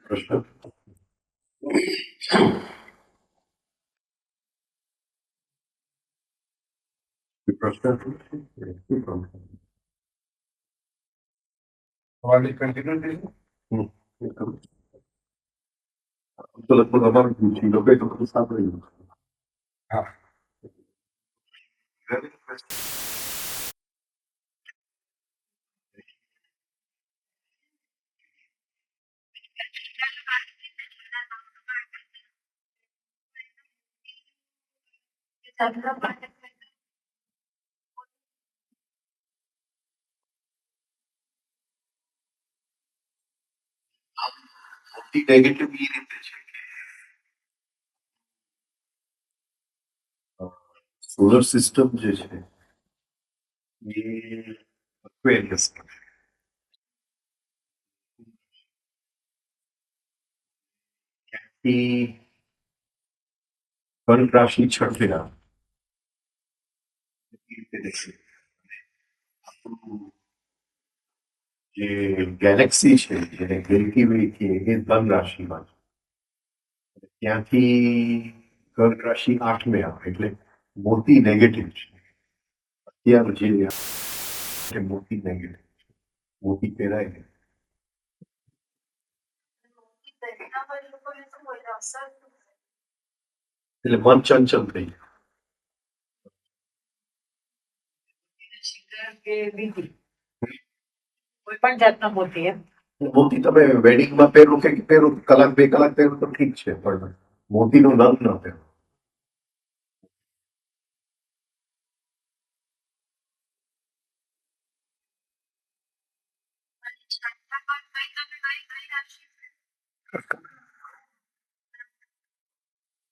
પ્રશ્ન પ્રશ્ન સવાલની કન્ટિન્યુ તો લગભગ અમારું પૂછી લોકો તો બધું સાંભળ્યું. હા મોટી નેગેટિવ એ રીતે છે કે સોલર સિસ્ટમ જે છે એ Aquarius ત્યાંથી કર્ક રાશિ છઠ્ઠા એ રીતે દેશે. આપણું જે ગેલેક્સી છે જેને મિલ્કી વે કહીએ એ ધન રાશિમાં છે. ત્યાંથી કર્ક રાશિ આઠમે આવે એટલે મોટી નેગેટિવ છે. અત્યારે જે મોટી નેગેટિવ છે, મોટી પહેરાય ને એટલે મન ચંચલ થઈ જાય. કોઈ પણ જાતનો મોતી એમ મોતી તમે વેડિંગમાં પહેરો કે પહેરો કલાક બે કલાક પહેરો તો ઠીક છે, પણ મોતીનો રંગ ન પહેરો.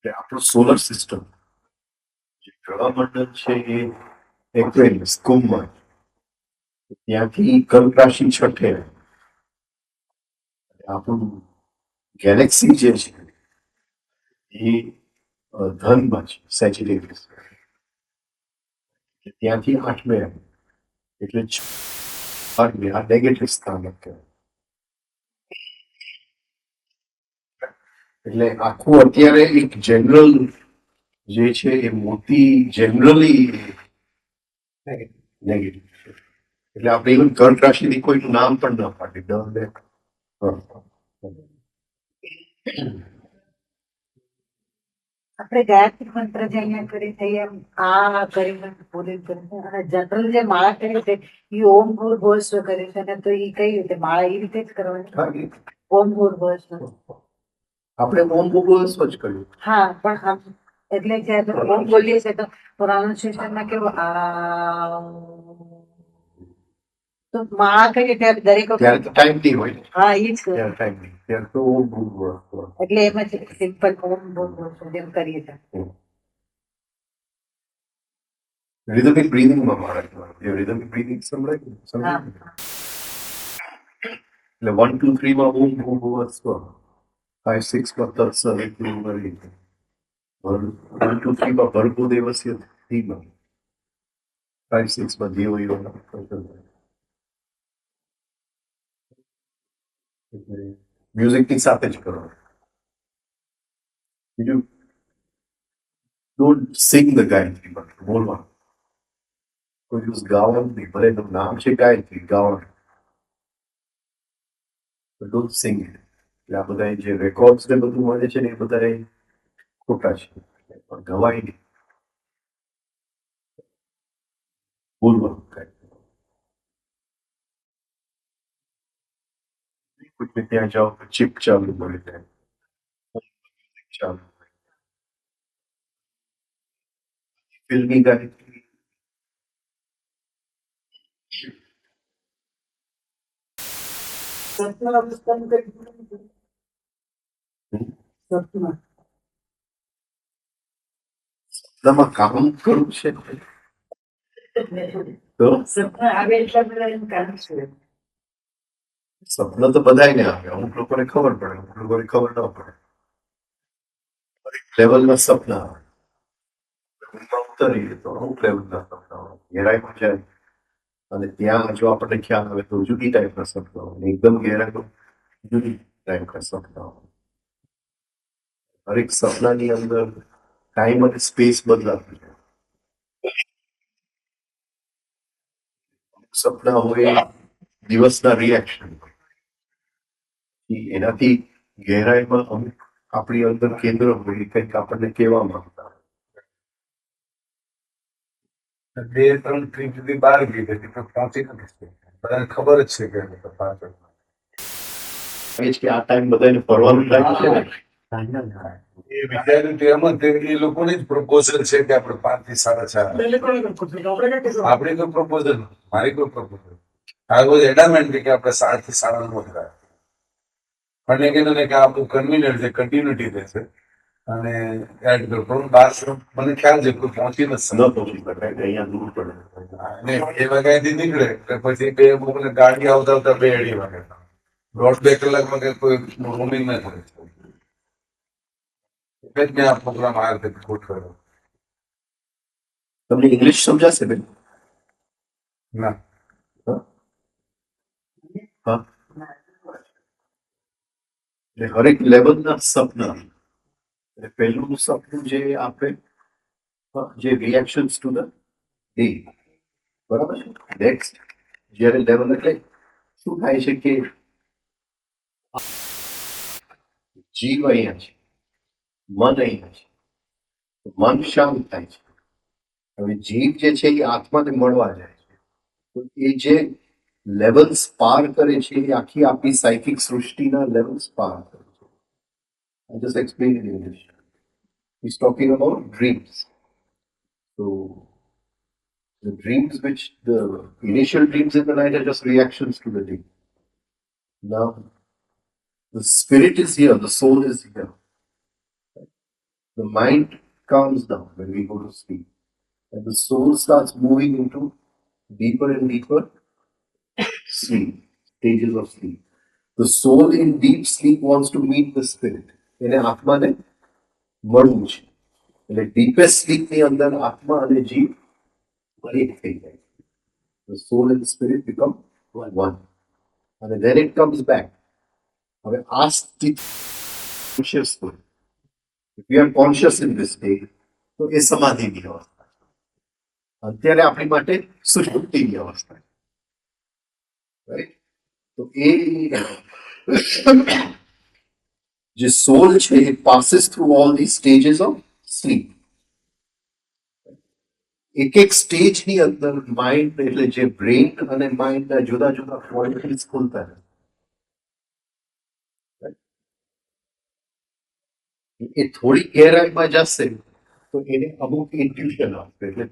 એટલે આપણું સોલર સિસ્ટમ જે ગ્રહમંડળ છે એ એક્વેરિયસ કુંભમાં, ત્યાંથી કર્ક રાશિ છઠ્ઠે આપણું ગેલેક્સી જે છે એ ધનમાં છે સેજિટેરિયસ, ત્યાંથી આઠમે આવે એટલે આ નેગેટિવ સ્થાન કહેવાય. એટલે આખું અત્યારે એક જનરલ જે છે એ મોટી જનરલી નેગેટિવ છે. એટલે આપણે ઇવન કર્ક રાશિથી કોઈનું નામ પણ ન પાડીએ ડર લે. આપણે ગાયત્રી મંત્ર જે અહીંયા કરી થઈએ એમ આ કરીને પૂરી કરીને અને જનરલ જે માળા કરી છે એ ઓમ ભૂર્ભુવઃ સ્વ કરે છે ને, તો એ કઈ રીતે માળા એ રીતે જ કરવાની? ઓમ ભૂર્ભુવઃ સ્વ. આપણે ઓમ ભૂર્ભુવઃ સ્વ જ કર્યું. હા, પણ આમ એટલે જ્યારે ઓમ બોલીએ છીએ તો પ્રોનાઉન્સિએશનમાં કેવું આ, તો માળા કરીએ ત્યારે દરેક ત્યારે તો ટાઈમ નહીં હોય. હા એ જ ત્યારે ટાઈમ નહીં, ત્યારે તો ઓમ ભૂર્ભુવઃ સ્વ. એટલે એમ જ સિમ્પલ ઓમ ભૂર્ભુવઃ સ્વ જેમ કરીએ છીએ. રિધમિક બ્રીથિંગમાં મારા કહેવાય. રિધમિક બ્રીથિંગ સમજાય એટલે 1 2 3 માં ઓમ ભૂર્ભુવઃ સ્વ, 5 6 માં તત્સવિતુર્વરેણ્યં, 1 2 3 માં ભર્ગો દેવસ્ય ધીમહિ, 5 6 માં ધિયો યો નઃ પ્રચોદયાત્. મ્યુઝિકની સાથે જ કરો. બીજું ડોન્ટ સિંગ ધ ગાયત્રી મંત્ર, બોલવાનું. કોઈ દિવસ ગાવાનું નહીં, ભલે એનું નામ છે ગાયત્રી, ગાવાનું. Don't sing it. એટલે આ બધા જે રેકોર્ડ્સ ને બધું મળે છે ને એ બધા ખોટા છે, પણ ગવાય નહીં, બોલવાનું કાંઈ. કોઈને ત્યાં જાઓ તો ચીપ ચાલુ મળી જાય, ચાલુ ફિલ્મી ગાયત્રી સપના અવસ્થાનું કંઈ સપના સપનામાં કામ કરવું છે તો સપના આવે એટલા બધા એનું કારણ છે. સપના તો બધાયને આવે, અમુક લોકોને ખબર પડે, અમુક લોકોને ખબર ન પડે. લેવલના સપના આવે. ઊંઘમાં ઉતરીએ તો અમુક લેવલના સપના આવે. ગહેરાઈમાં જાય અને ત્યાં જો આપણને ખ્યાલ આવે તો જુદી ટાઈપના સપના આવે. એકદમ ગહેરાઈ તો જુદી ટાઈપના સપના આવે. હરેક સપનાની અંદર ટાઈમ અને સ્પેસ બદલાતું છે. સપના હોય દિવસના રિએક્શન, એનાથી ગહેરાઈમાં અમુક આપણી અંદર કેન્દ્ર હોય, કંઈક આપણને કહેવા માંગતા હોય. 2-3 ટ્રીપ સુધી બહાર ગઈ હતી પણ પહોંચી નથી શકી. બધાને ખબર જ છે કે પાછળ એ જ કે આ ટાઈમ બધાને ફરવાનું ટાઈમ છે ને. એ વિચાર્યું કે એમ જ એ લોકોની જ પ્રપોઝલ છે કે આપણે 5 થી 4:30. આપણી કોઈ પ્રપોઝલ, મારી કોઈ પ્રપોઝલ. આ વોઝ એડામેન્ટ કે આપણે 7 થી 9:30 થાય. મને કીધું ને કે આ બહુ કન્વીનિયન્ટ છે, કન્ટિન્યુટી રહેશે અને એડ કરો. પણ બાર મને ખ્યાલ છે કોઈ પહોંચી નથી ન પહોંચી શકાય, અહીંયા દૂર પડે. અને 2 વાગ્યાથી નીકળે એટલે પછી 2 વાગે ગાડી આવતા આવતા 2-2:30 વાગે. 1.5-2 કલાકમાં કઈ કોઈ રોમિંગ ના થાય. એટલે જ મેં આ પ્રોગ્રામ આ રીતે ગોઠવ્યો. તમને ઇંગ્લિશ સમજાશે બેન? ના, હા, એટલે હરેક લેવલના સપના. એટલે પહેલું સપનું જે આપે, જે રિએક્શન્સ ટુ ધ ડે, બરાબર છે. નેક્સ્ટ જ્યારે લેવલ એટલે શું થાય છે કે જીવ અહીંયા છે, મન અહીંયા છે, મન શાંત થાય છે. હવે જીવ જે છે એ આત્માને મળવા જાય છે, તો એ જે લેવલ્સ પાર કરે છે એ આખી આપણી સાયકિક સૃષ્ટિના લેવલ્સ પાર કરે છે. I just explained in English. He's talking about dreams. So the dreams, which the initial dreams in the night are just reactions to the day. Now the spirit is here, the soul is here. The mind calms down when we go to sleep, and the soul starts moving into deeper and deeper sleep, stages of sleep. The soul in deep sleep wants to meet the spirit. એને આત્માને મળવું છે. એટલે deepest સ્લીપની અંદર આત્મા અને જીવ એક થઈ જાય. The soul and the spirit become one. And then it comes back. હવે આ સ્થિતિ conscious હોય. If we are conscious in this state, તો એ સમાધિની અવસ્થા છે. અત્યારે આપણી માટે સુષુપ્તિની અવસ્થા છે. રાઈટ? તો એ જે સોલ છે એ passes through all the stages of sleep. એક એક સ્ટેજની અંદર માઇન્ડ, એટલે જે બ્રેઇન અને માઇન્ડના જુદા જુદા ક્વોલિટીઝ ખુલતા રહે. એ થોડી ગહેરાઈમાં જશે તો એને અમુક ઇન્ટ્યુશન આપશે. એટલે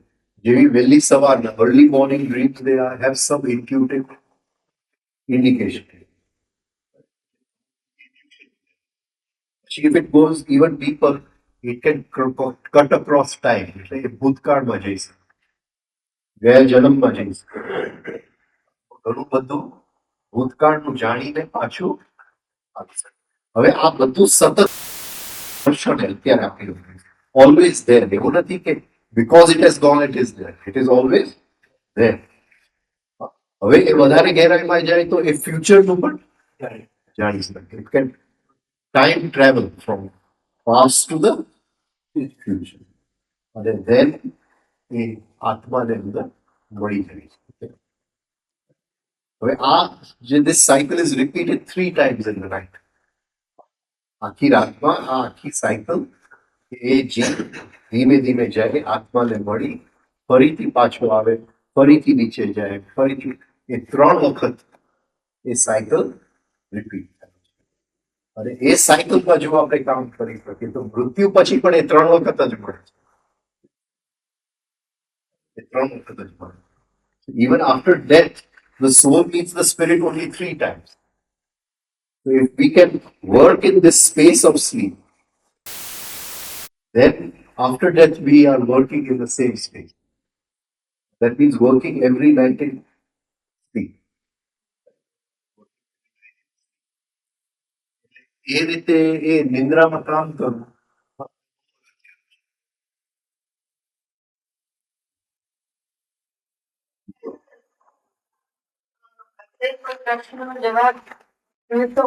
જેવી વહેલી સવારના early morning dreams, they have some intuitive indication. If it goes even deeper, it can cut across time. એટલે એ ભૂતકાળમાં જઈ શકે, ગયા જન્મમાં જઈ શકે. ઘણું બધું ભૂતકાળનું જાણીને પાછું આવી શકે. હવે આ બધું સતત અત્યારે આપી ઓલવેઝ ધેર. એવું નથી કે because it has gone it is there. It is always there. હવે એ વધારે ગહેરાઈમાં જાય તો એ ફ્યુચરનું પણ જાણી શકે. It can time travel from past to the future. અને then એ આત્માને અંદર મળી જાય છે. હવે આ જે this cycle is repeated 3 times in the night. આખી રાતમાં આ આખી સાયકલ, એ જીવ ધીમે ધીમે જાય, આત્માને મળી ફરીથી પાછો આવે, ફરીથી નીચે જાય, ફરીથી. એ 3 વખત એ સાયકલ રિપીટ થાય છે. અને એ સાયકલમાં જો આપણે કામ કરી શકીએ તો મૃત્યુ પછી પણ એ 3 વખત જ મળે છે. એ 3 વખત જ મળે. Even after death, the soul meets the spirit only 3 times. So if we can work in this space of sleep, then after death we are working in the same space. That means working every night in sleep. એ રીતે એ નિંદ્રામાં કામ કરવું. કોઈ પ્રશ્નનો જવાબ જોઈતો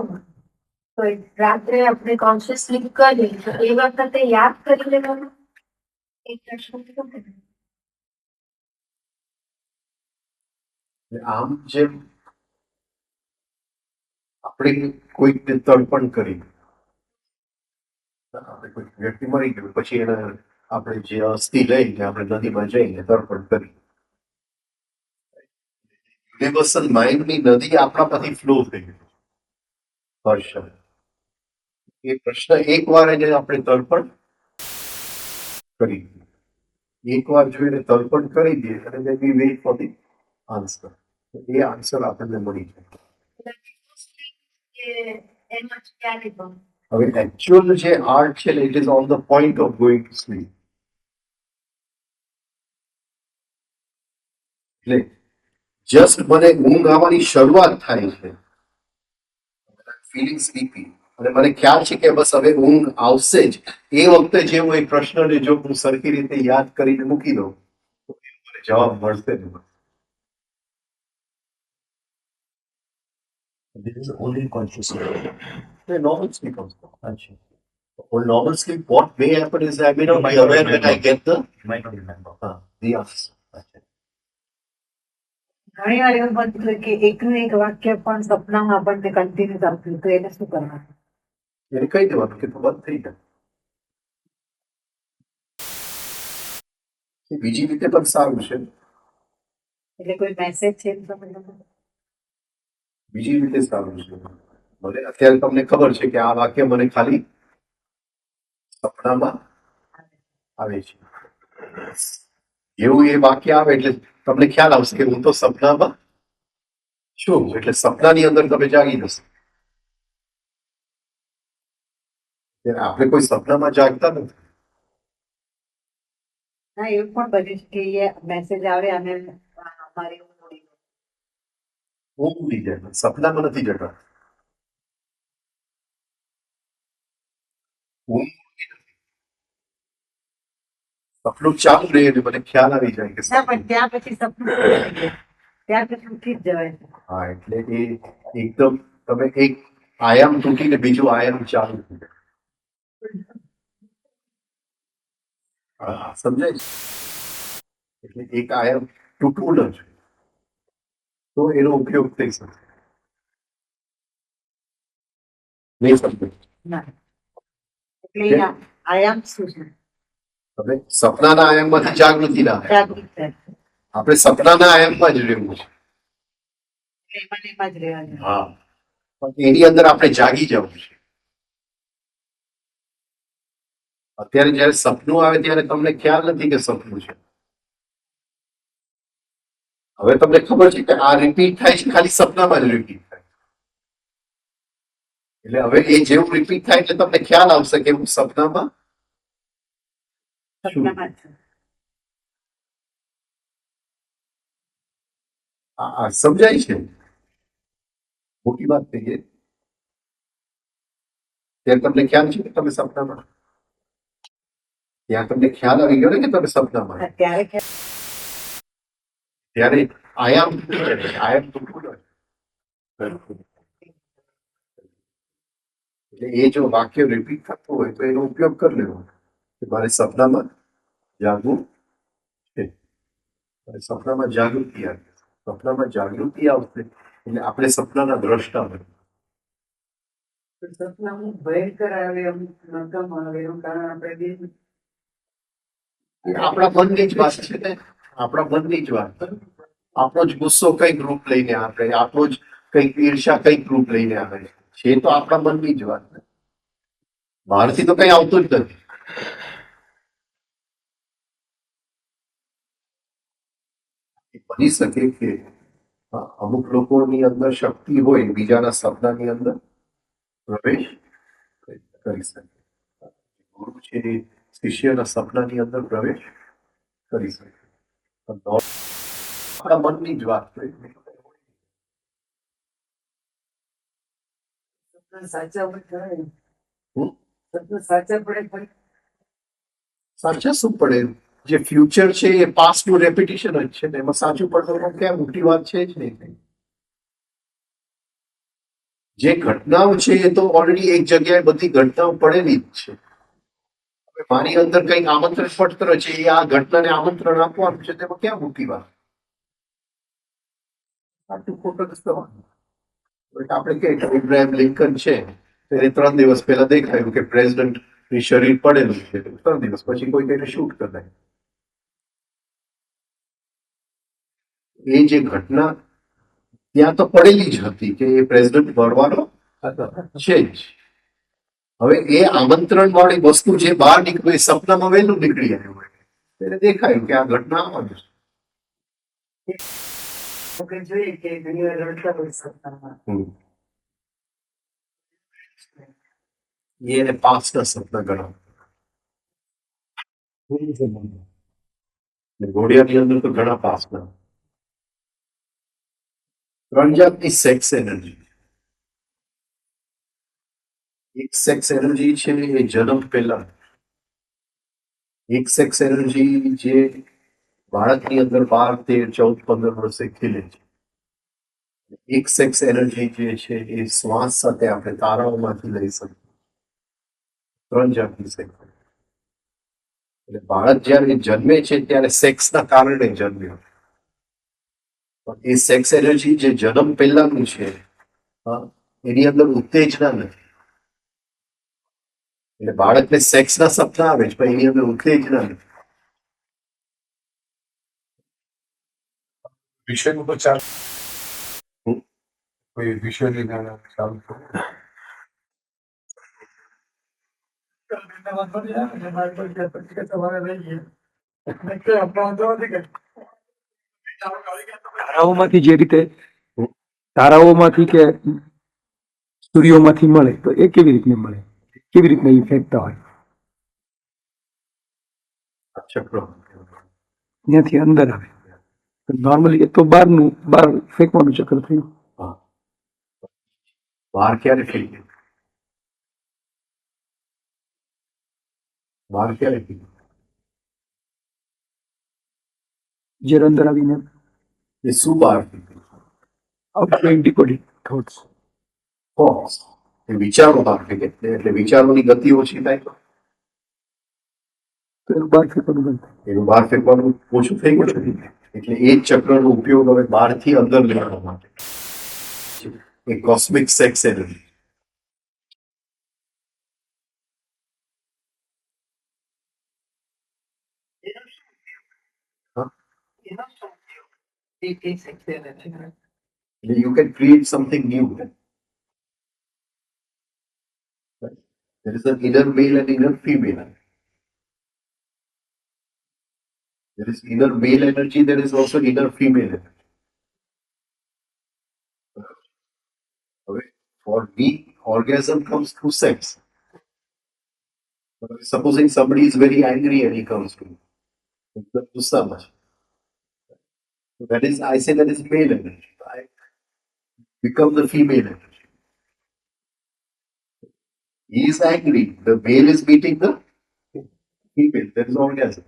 હોય તો રાત્રે આપણે કોન્શિયસ સ્લીપ કરીએ તો એ વખતે યાદ કરી લેવાનું એ પ્રશ્ન કેવો થાય? આમ જેમ આપણે કોઈકને તર્પણ કરી, આપણે કોઈ વ્યક્તિ મરી ગયું પછી એને આપણે જે અસ્થિ લઈને આપણે નદીમાં જઈને તર્પણ કરી. યુનિવર્સલ માઇન્ડની નદી આપણા પરથી ફ્લો થઈ ગઈ હર્ષ. એ પ્રશ્ન એકવાર એને આપણે તર્પણ કરી દઈએ, એકવાર જોઈને તર્પણ કરી દઈએ અને then we wait for the answer. A answer આપણને મળી જાય. કે એમ જ ક્યારે પણ હવે એકચ્યુઅલ જે આર્ટ છે ને, it is on the point of going to sleep. એટલે જસ્ટ મને ઊંઘ આવવાની શરૂઆત થાય છે, ફીલિંગ સ્લીપી, અને મને ખ્યાલ છે કે બસ હવે ઊંઘ આવશે જ, એ વખતે જે હું એ પ્રશ્નને જો હું સરખી રીતે યાદ કરીને મૂકી દઉં તો એનો મને જવાબ મળશે જ. This is only conscious sleep. Normal sleep also. On normal sleep, what may happen is I may not be aware when I get You might not remember. the answer. ઘણી વાર એવું બનતું હોય કે એકનું એક વાક્ય પણ સપનામાં આપણને કન્ટિન્યુઅસ આવતું તો એને શું કરવાનું? એને કહી દેવાનું કે તું બંધ થઈ જાય. એ બીજી રીતે પણ સારું છે. એટલે કોઈ મેસેજ છે એમ સમજવાનું? બીજી રીતે સારું છે. મને અત્યારે તમને ખબર છે કે આ વાક્ય મને ખાલી સપનામાં આવે છે. એવું એ વાક્ય આવે એટલે તમને ખ્યાલ આવશે કે હું તો સપનામાં છું, એટલે સપનાની અંદર તમે જાગી જશો. આપણે કોઈ સપનામાં જાગતા નથી. ના, એવું પણ બન્યું છે કે મેસેજ આવે અને અમારી ઊંઘ ઉડી ગઈ. ઊંઘ ઉડી જાય, સપનામાં નથી જતા. ઊંઘ ઉડી નથી. સપનું ચાલુ રહે અને મને ખ્યાલ આવી જાય કે ના, પણ ત્યાં પછી સપનું પૂરું થઈ જાય. ત્યાર પછી ઉઠી જ જવાય. હા, એટલે એ એકદમ તમે એક આયામ તૂટીને બીજું આયામ ચાલુ થઈ જાય. હા, સમજાય છે? એટલે એક આયામ તૂટવું ન જોઈએ તો એનો ઉપયોગ થઈ શકે. નહીં સમજાય? ના, એટલે એ આયામ શું છે? તમે સપનાના આયામમાંથી જાગૃતિ ના આવે. જાગૃત થાય. આપણે સપનાના આયામમાં જ રહેવું છે. એટલે એમાં ને એમાં જ રહેવાનું. હા, પણ એની અંદર આપણે જાગી જવું છે. અત્યારે જયારે સપનું આવે ત્યારે તમને ખ્યાલ નથી કે સપનું છે. હવે તમને ખબર છે કે આ રિપીટ થાય છે, ખાલી સપનામાં જ રિપીટ થાય. એટલે હવે એ જેવું રિપીટ થાય એટલે તમને ખ્યાલ આવશે કે હું સપનામાં છું. સપનામાં જ. આ સમજાય છે? મોટી વાત થઈ ગઈ. ત્યારે તમને ખ્યાલ છે કે તમે સપનામાં, ત્યાં તમને ખ્યાલ આવી ગયો ને કે તમે સપનામાં. ત્યારે ત્યારે આયામ તૂટી જાય. આયામ તૂટવું ન જોઈએ. એટલે એ જો વાક્ય રિપીટ થતું હોય તો એનો ઉપયોગ કરી લેવો કે મારે સપનામાં જાગવું છે. સપનામાં જાગૃતિ આવે. સપનામાં જાગૃતિ આવશે એટલે આપણે સપનાના દ્રષ્ટા બનીએ. સપનામાં ભયંકર આવે, એમ નકામ આવે, એનું કારણ આપણે એ આપણા મનની જ વાત છે ને, આપણા મનની જ વાત. આપણો જ ગુસ્સો કઈક રૂપ લઈને આવે, આપણો જ કઈક ઈર્ષા કઈક રૂપ લઈને આવે છે. એ તો આપણા મનની જ વાત. બહારથી તો કઈ આવતું જ નથી. બની શકે કે અમુક લોકોની અંદર શક્તિ હોય બીજાના સપનાની અંદર પ્રવેશ કરી શકે. ગુરુ છે એ શિષ્યના સપનાની અંદર પ્રવેશ કરી શકે. પણ આપણા મનની જ વાત હોય. સાચા પડે હમ? સાચા પડે સાચા શું પડે? જે ફ્યુચર છે એ પાસ્ટ નું રેપિટેશન જ છે ને એમાં સાચું પડવાનું ક્યાં મોટી વાત છે જ નહીં. જે ઘટનાઓ છે એ તો ઓલરેડી એક જગ્યાએ બધી ઘટનાઓ પડેલી જ છે. હવે મારી અંદર કંઈક આમંત્રણ પત્ર છે એ આ ઘટનાને આમંત્રણ આપવાનું છે તેમાં ક્યાં મોટી વાત? સાચું ખોટું જ થવાનું. આપણે કે ઇબ્રાહિમ લિંકન છે એને 3 દિવસ પહેલા દેખાયું કે પ્રેસિડન્ટ ની શરીર પડેલું છે 3 દિવસ પછી કોઈ તેને શૂટ કરી નાખ્યું. એ જે ઘટના ત્યાં તો પડેલી જ હતી કે એ પ્રેસિડન્ટ મળવાનો છે જ. હવે એ આમંત્રણ વાળી વસ્તુ જે બહાર નીકળી એ સપનામાં વહેલું નીકળી આવ્યું હોય એને દેખાયું કે આ ઘટના આવવાની છે. આપણે જોઈએ કે ઘણી વાર રડતા હોય સપનામાં. એને પાસ્ટના સપના ગણાવ. ઘોડિયાની અંદર તો ઘણા પાસ્ટના 3 જાતની સેક્સ એનર્જી. એક સેક્સ એનર્જી છે એ જન્મ પહેલા, એક સેક્સ એનર્જી જે બાળકની અંદર 12, 13, 14, 15 વર્ષે ખીલે છે. એક સેક્સ એનર્જી જે છે એ શ્વાસ સાથે આપણે તારાઓમાંથી લઈ શકીએ. 3 જાતની સેક્સ. એટલે બાળક જ્યારે જન્મે છે ત્યારે સેક્સના કારણે જન્મ્યો. પણ એ સેક્સ એનર્જી જે જન્મ પહેલાનું છે એની અંદર ઉત્તેજના નથી. એટલે બાળકને સેક્સના સપના આવે છે પણ એની અંદર ઉત્તેજના નથી. વિષયનું તો ચાલુ કોઈ વિષયની ચાલુ તારાઓમાંથી જે રીતે તારાઓમાંથી કે સૂર્યોમાંથી મળે તો એ કેવી રીતને મળે, કેવી રીતના ઇફેક્ટ હોય ચક્ર ત્યાંથી અંદર આવે. નોર્મલી એ તો બહાર ફેંકવાનું ચક્ર થયું. બહાર ક્યારે ફેંક્યું? બહાર ક્યારે ફેંક્યું? જે અંદર આવીને એ શું બહાર ફેંક્યું? Outgoing decoding thoughts. Thoughts. એ વિચારો બહાર ફેંકે એટલે વિચારોની ગતિ ઓછી થાય તો એનું બહાર ફેંકવાનું બંધ થાય. એનું બહાર ફેંકવાનું ઓછું થઈ ગયું છે. એટલે એ જ ચક્રનો ઉપયોગ હવે બહારથી અંદર લેવા માટે એ cosmic sex energy. You can create something new. There is an inner male and inner female. There is inner male energy, there is also inner female energy. For me, orgasm comes through sex. Supposing somebody is very angry and he comes to me, so much. That is, I say that is male energy. I become the female energy. He is angry. The male is meeting the female. There is orgasm.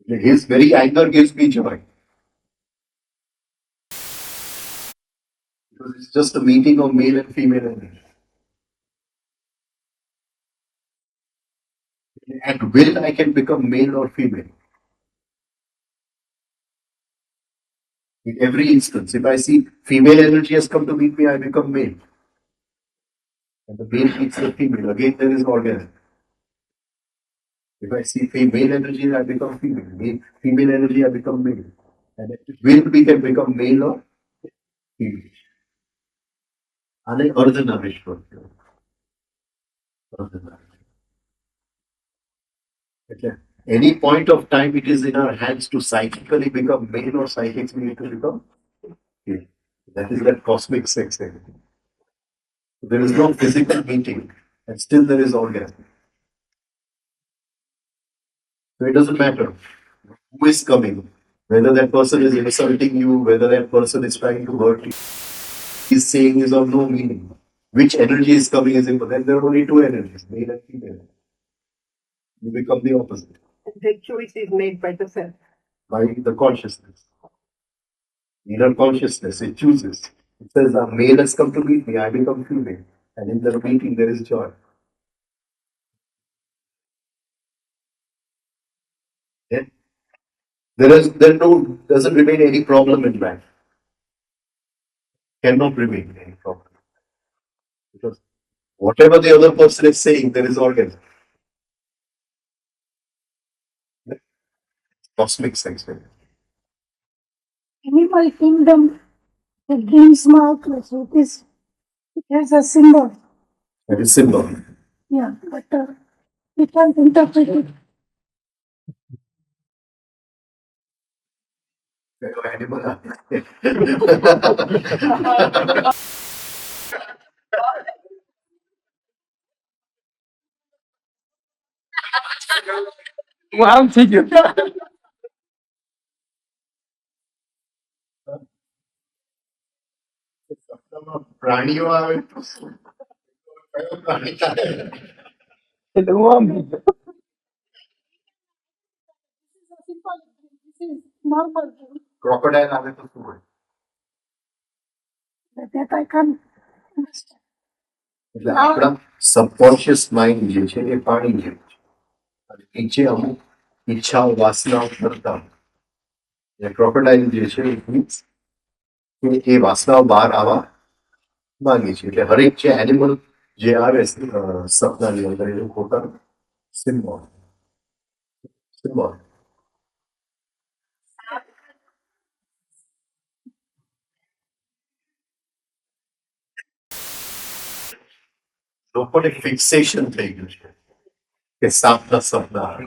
His very anger gives me joy. Because it's just a meeting of male and female energy. At will, I can become male or female. In every instance, if I see female energy has come to meet me, I become male. And the male meets the female. Again, there is orgasm. If I see female energy, I become female. Female energy, I become male. And at will, we can become male or female. આને અર્ધનારીશ્વર કહેવાય. અર્ધનારીશ્વર એટલે Any point of time, it is in our hands to psychically become male or psychically to become female. That is that cosmic sex. There is no physical meeting, and still there is orgasm. So it doesn't matter who is coming, whether that person is insulting you, whether that person is trying to hurt you. He's saying is of no meaning. Which energy is coming is important. Then there are only two energies, male and female. You become the opposite The choice is made by the self. by the consciousness. Inner consciousness, it chooses. It says, a male has come to meet me, I become female. And in the meeting, there is joy. Yeah? Doesn't remain any problem in life. Cannot remain any problem. Because whatever the other person is saying, there is orgasm. Cosmic sex. Animal kingdom, the dream small it has a symbol. That is symbol. Yeah, but we can't interpret it. Animal. હું આમ થઈ ગયો પ્રાણીઓ આવે તો શું? કયો પ્રાણી થાય? એટલે હું આમ થઈ ગયો This is normal dream. Crocodile આવે તો શું હોય? That I can't understand. એટલે આપણા સબકોન્શિયસ માઇન્ડ જે છે એ પાણી જેવું છે અને નીચે અમુક ઈચ્છાઓ વાસનાઓ કરતા ક્રોકોડાઇલ જે છે it means કે એ વાસનાઓ બહાર આવવા માંગે છે એટલે હરેક જે એનિમલ જે આવે સપનાની અંદર એનું પોતાનું સિમ્બોલ લોકોને ફિક્સેશન થઈ ગયું છે કે સાપના સપના આવે.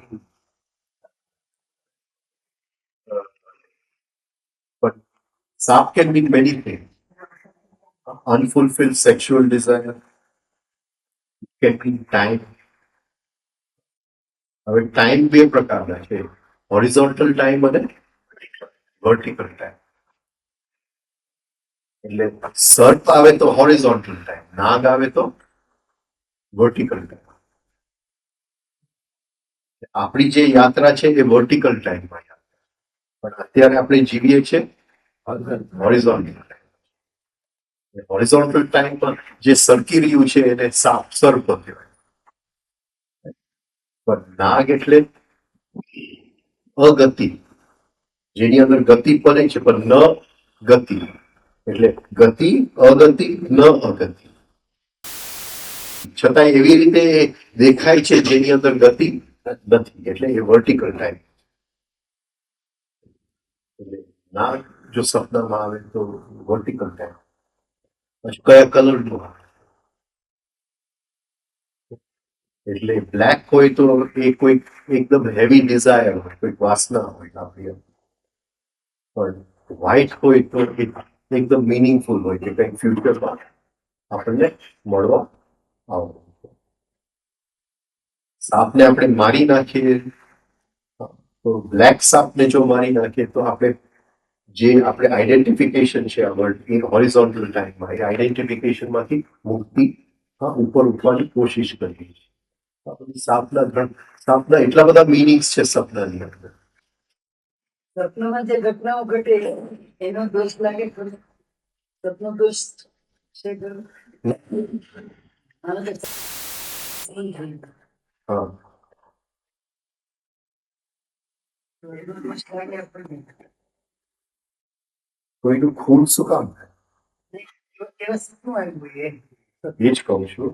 But SAP can mean many things. Unfulfilled sexual desire, it can mean time. હવે ટાઈમ બે પ્રકારના છે, હોરિઝોન્ટલ ટાઈમ અને વર્ટિકલ ટાઈમ. એટલે સર્પ આવે તો હોરિઝોન્ટલ ટાઈમ, નાગ આવે તો વર્ટિકલ ટાઈમ. આપણી જે યાત્રા છે એ વર્ટિકલ ટાઈમમાં યાત્રા, પણ અત્યારે આપણે જીવીએ છીએ હોરિઝોન્ટલ ટાઈમ. હોરિઝોન્ટલ ટાઈમમાં જે સરકી રહ્યું છે એને સર્પ કહેવાય. પણ નાગ એટલે અગતિ, જેની અંદર ગતિ પડે છે પણ ન ગતિ, એટલે ગતિ અગતિ ન અગતિ, છતાં એવી રીતે દેખાય છે જેની અંદર ગતિ નથી, એટલે એ વર્ટિકલ ટાઈમ. એટલે નાગ જો સપનામાં આવે તો વર્ટિકલ ટાઈમ. પછી કયા કલર નું આવે, એટલે બ્લેક હોય તો એ કોઈક એકદમ હેવી ડિઝાયર હોય, કોઈક વાસના હોય આપણી અંદર. પણ વ્હાઈટ હોય તો એકદમ મિનિંગફુલ હોય કે કંઈક ફ્યુચરમાં આપણને મળવા આવો. સાપને આપણે મારી નાખીએ તો બ્લેક સાપને જો મારી નાખીએ તો આપણે જે આપણે આઈડેન્ટિફિકેશન છે ઇન હોરિઝોન્ટલ ટાઈમમાં, એ આઈડેન્ટિફિકેશનમાંથી મુક્તિ ઉપર ઉઠવાની કોશિશ કરીએ છીએ. સાપના એટલા બધા મિનિંગ્સ છે સપનાની અંદર. સપનામાં જે ઘટનાઓ ઘટે એનો દોષ લાગે ખરો? સપનો દોષ છે ખરો? આનો તો હા, તો એનો દોષ લાગે આપણને. કોઈનું ખૂન શું કામ થાય એવા સપનું આવ્યું હોય એ. એ જ કહું છું.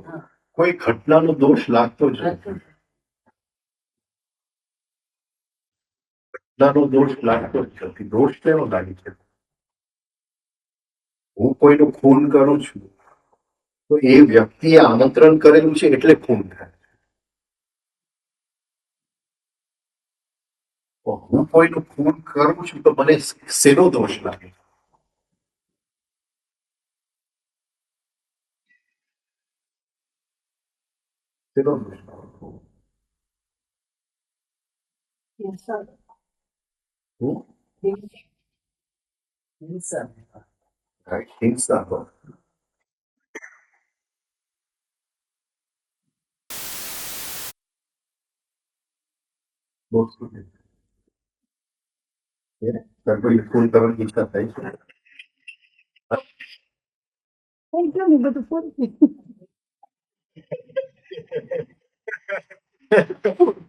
કોઈ ઘટનાનો દોષ લાગતો જ નથી. ઘટનાનો દોષ લાગતો જ નથી. દોષ કેવો લાગે છે? હું કોઈનું ખૂન કરું છું તો એ વ્યક્તિએ આમંત્રણ કરેલું છે એટલે ખૂન થાય. હું કોઈનું ખૂન કરું છું તો મને શેનો દોષ લાગે? શેનો દોષ લાગે? હું right, હિંસા પર. બહુ સુંદર. કોઈ ખૂન કરવાની ઈચ્છા થાય છે? એકદમ બધું પૂરું.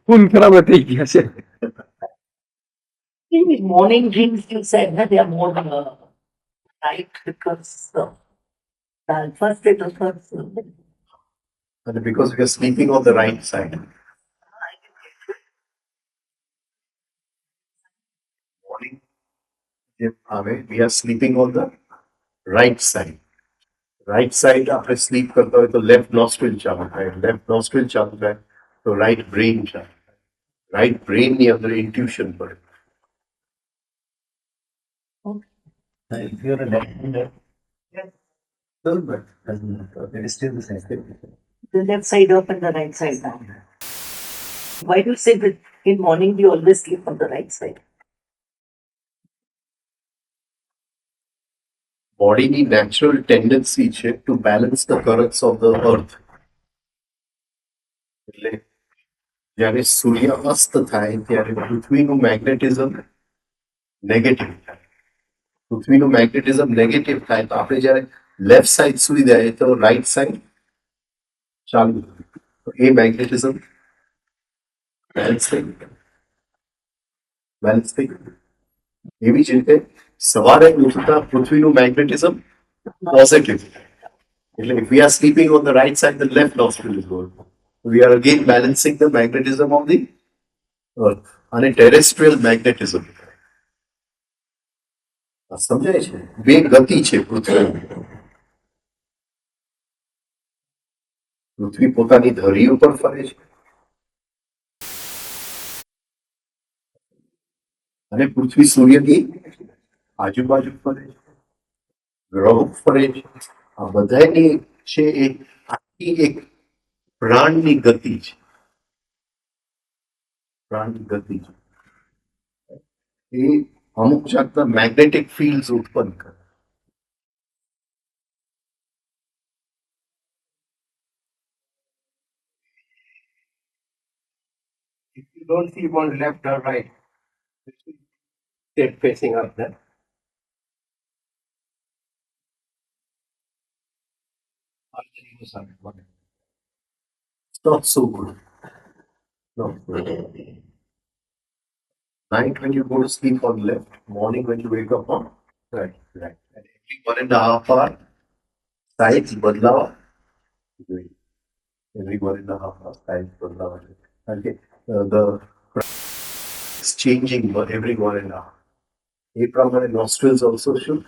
ખૂન ખરાબ થઈ ગયા છે. In the morning dreams, you said that they are more right because the first state of first. And because we are sleeping on the right side. Morning, we are sleeping on the right side. Right side આપણે slip કરતા હોય તો left નોસ્ટ્રિલ ચાલુ થાય, left નોસ્ટ્રિલ ચાલુ થાય તો right brain ચાલુ થાય, રાઈટ બ્રેઇન ની અંદર ઇન્ટ્યુશન પડે. If you're a left-hander, બરાબર. it is still the same. The left side up and the right side down. Why do you say that in morning we always sleep on the right side? બોડીની natural tendency છે to balance the currents of the earth. એટલે જ્યારે સૂર્ય અસ્ત થાય ત્યારે પૃથ્વીનું magnetism negative થાય. પૃથ્વીનું મેગ્નેટિઝમ નેગેટિવ થાય તો આપણે જ્યારે લેફ્ટ સાઈડ સુઈ જાય તો રાઈટ સાઈડ ચાલુ થાય. તો એ મેગ્નેટિઝમ બેલેન્સ થઈ ગયું. બેલેન્સ થઈ ગયું. એવી જ રીતે સવારે ઉઠતા પૃથ્વીનું મેગ્નેટિઝમ પોઝિટિવ. એટલે if we are sleeping on the right side, the left nostril is going. We are again balancing the magnetism of the earth. અને ટેરેસ્ટ્રિયલ મેગ્નેટિઝમ સમજાય છે? બે ગતિ છે પૃથ્વી. પૃથ્વી પોતાની ધરી ઉપર ફરે છે અને પૃથ્વી સૂર્યની આજુબાજુ ફરે છે, ગ્રહો ફરે છે. આ બધાની છે એક આખી એક પ્રાણની ગતિ છે. પ્રાણની ગતિ છે એ અમુક જાતના મેગ્નેટિક ફિલ્ડ ઉત્પન્ન કરે. If you don't see one left or right, step facing up there. It's not so good. No. Night when you go to sleep on left, morning when you wake up on right. Right. And every 1.5 hour, sides badlawa. Every 1.5 hour, sides badlawa. Okay. The is changing every 1.5 hour. A prominent nostrils also should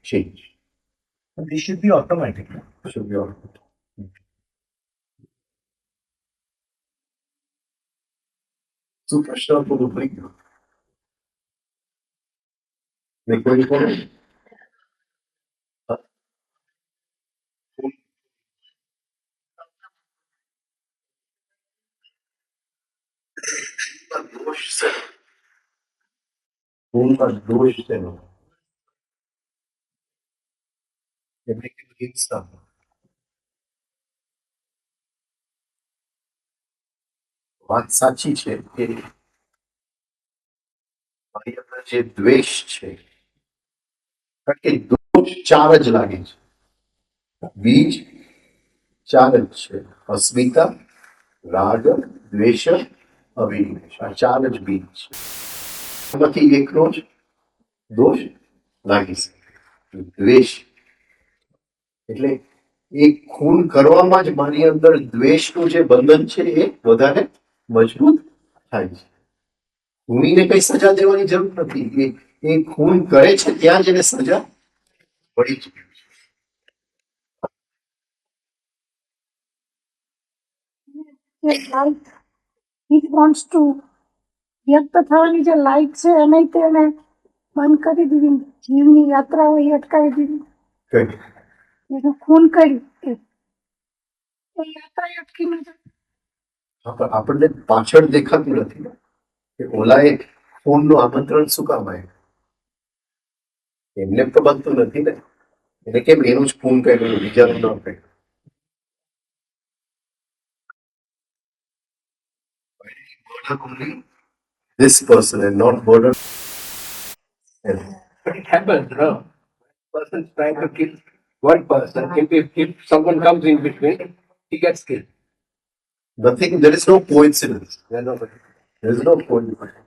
change. And this should be automatic. Should be automatic. શું પ્રશ્ન પૂરું થઈ ગયો? ને કોઈ પણ દોષ છે, ખૂનના દોષ છે એનો. એટલે કે હિંસા. વાત સાચી છે કે મારી અંદર જે દ્વેષ છે, કારણ કે દોષ ચાર જ લાગે છે, બીજ ચાર જ છે: અસ્મિતા, રાગ, દ્વેષ, અવિનિવેશ. આ ચાર જ બીજ છે. એમાંથી એકનો જ દોષ લાગી શકે, દ્વેષ. એટલે એ ખૂન કરવામાં જ મારી અંદર દ્વેષનું જે બંધન છે એ વધારે મજબૂત થાય છે. ખૂનીને કઈ સજા દેવાની જરૂર નથી. એ ખૂન કરે છે ત્યાં જ એને સજા મળી જ. Like, he wants to વ્યક્ત થવાની જે લાઈટ છે એને તેને બંધ કરી દીધી, જીવની યાત્રા હોય એ અટકાવી દીધી, કઈ એનું ખૂન કર્યું એ યાત્રા અટકી નથી. આપણને પાછળ દેખાતું નથી ને કે ઓલાએ ફોનનું આમંત્રણ શું કામ આવ્યું? એમને તો બનતું નથી ને, એને કેમ એનું જ ફોન કર્યું બીજાનું ન કર્યું? Murder only this person and not murder. But it happens, no? Person's trying to kill one person. If someone comes in between, he gets killed. Nothing, there is no coincidence. There is no coincidence.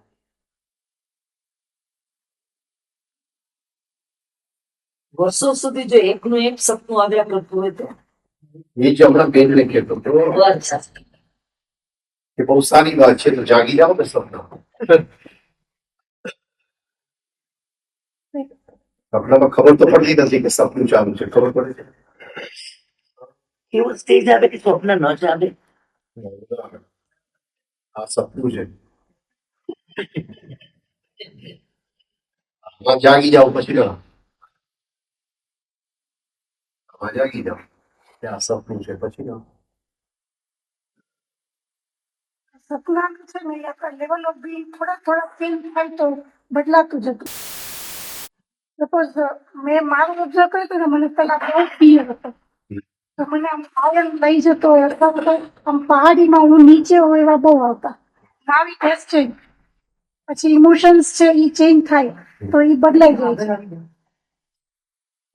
વર્ષો સુધી જો એકનું એક સપનું આવ્યા કરતું હોય તો એ જ હમણાં બેનને કહેતો હતો અચ્છા. કે બહુ સારી વાત છે તો જાગી જાઓ ને સપના. સપનામાં ખબર તો પડતી નથી કે સપનું ચાલુ છે, ખબર પડે છે? એવું સ્ટેજ આવે કે સ્વપ્ન ન ચાલે. આ સપનું છે. આમાં જાગી જાઓ પછી ના, આમાં જાગી જાઓ કે આ સપનું છે પછી ના. સપનાનું છે ને એ આપણા લેવલ ઓફ બિંગ થોડા ચેન્જ થાય તો બદલાતું જતું. સપોઝ મેં મારું ઓબ્ઝર્વ કર્યું હતું ને, મને પેલા બહુ ફિયર હતો, તો મને આમ આયન લઈ જતો હોય અથવા તો આમ પહાડીમાં હું નીચે હોય એવા બહુ આવતા. નાવી ટેસ્ટ ચેન્જ પછી ઇમોશન્સ છે એ ચેન્જ થાય તો એ બદલાઈ જાય છે.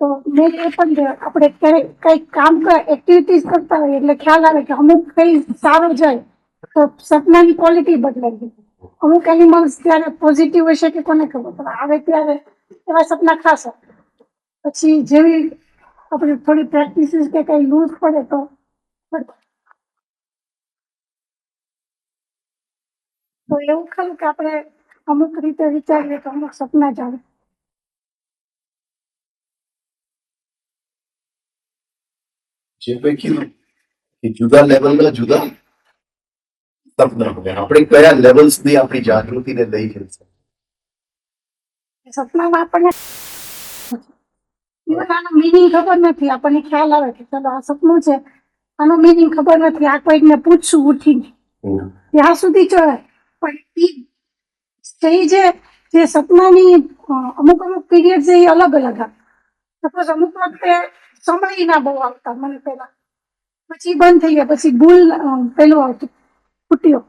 તો મેં એ પણ આપણે ક્યારેક કંઈક કામ એક્ટિવિટીઝ કરતા હોય એટલે ખ્યાલ આવે કે અમુક કઈ સારું જાય તો સપનાની ક્વોલિટી બદલાઈ ગઈ. અમુક એનિમલ્સ ત્યારે પોઝિટિવ હશે કે કોને ખબર, પણ આવે ત્યારે એવા સપના ખાસ આવે. પછી જેવી આપણે થોડી પ્રેક્ટિસીસ કે કઈ લૂઝ પડે તો એવું ખરું કે આપણે અમુક રીતે વિચારીએ તો અમુક સપના જ આવે. જે પૈકી એ જુદા લેવલના જુદા સપના હોય. આપણે કયા લેવલ સુધી આપણી જાગૃતિને લઈ જશે? સપનામાં આપણને ઇવન આનો મીનિંગ ખબર નથી, આપણને ખ્યાલ આવે કે ચલો આ સપનું છે, આનો મીનિંગ ખબર નથી, આ કોઈકને પૂછશું ઉઠીને ત્યાં સુધી ચડે. પણ એ સ્ટેજ જે સપનાની અમુક પીરિયડ છે એ અલગ અલગ આવે. સપોઝ અમુક વખતે સમય ના બહુ આવતા મને પેલા, પછી બંધ થઈ ગયા, પછી ભૂલ પેલું આવતું ફૂટ્યો.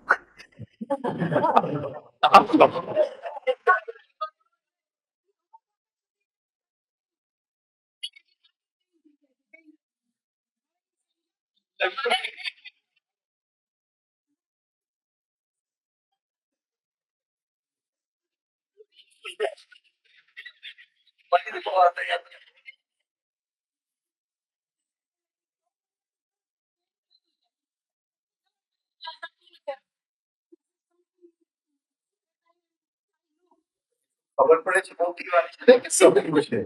ખબર પડે છે મોટી વાત છે કે સપનું છે,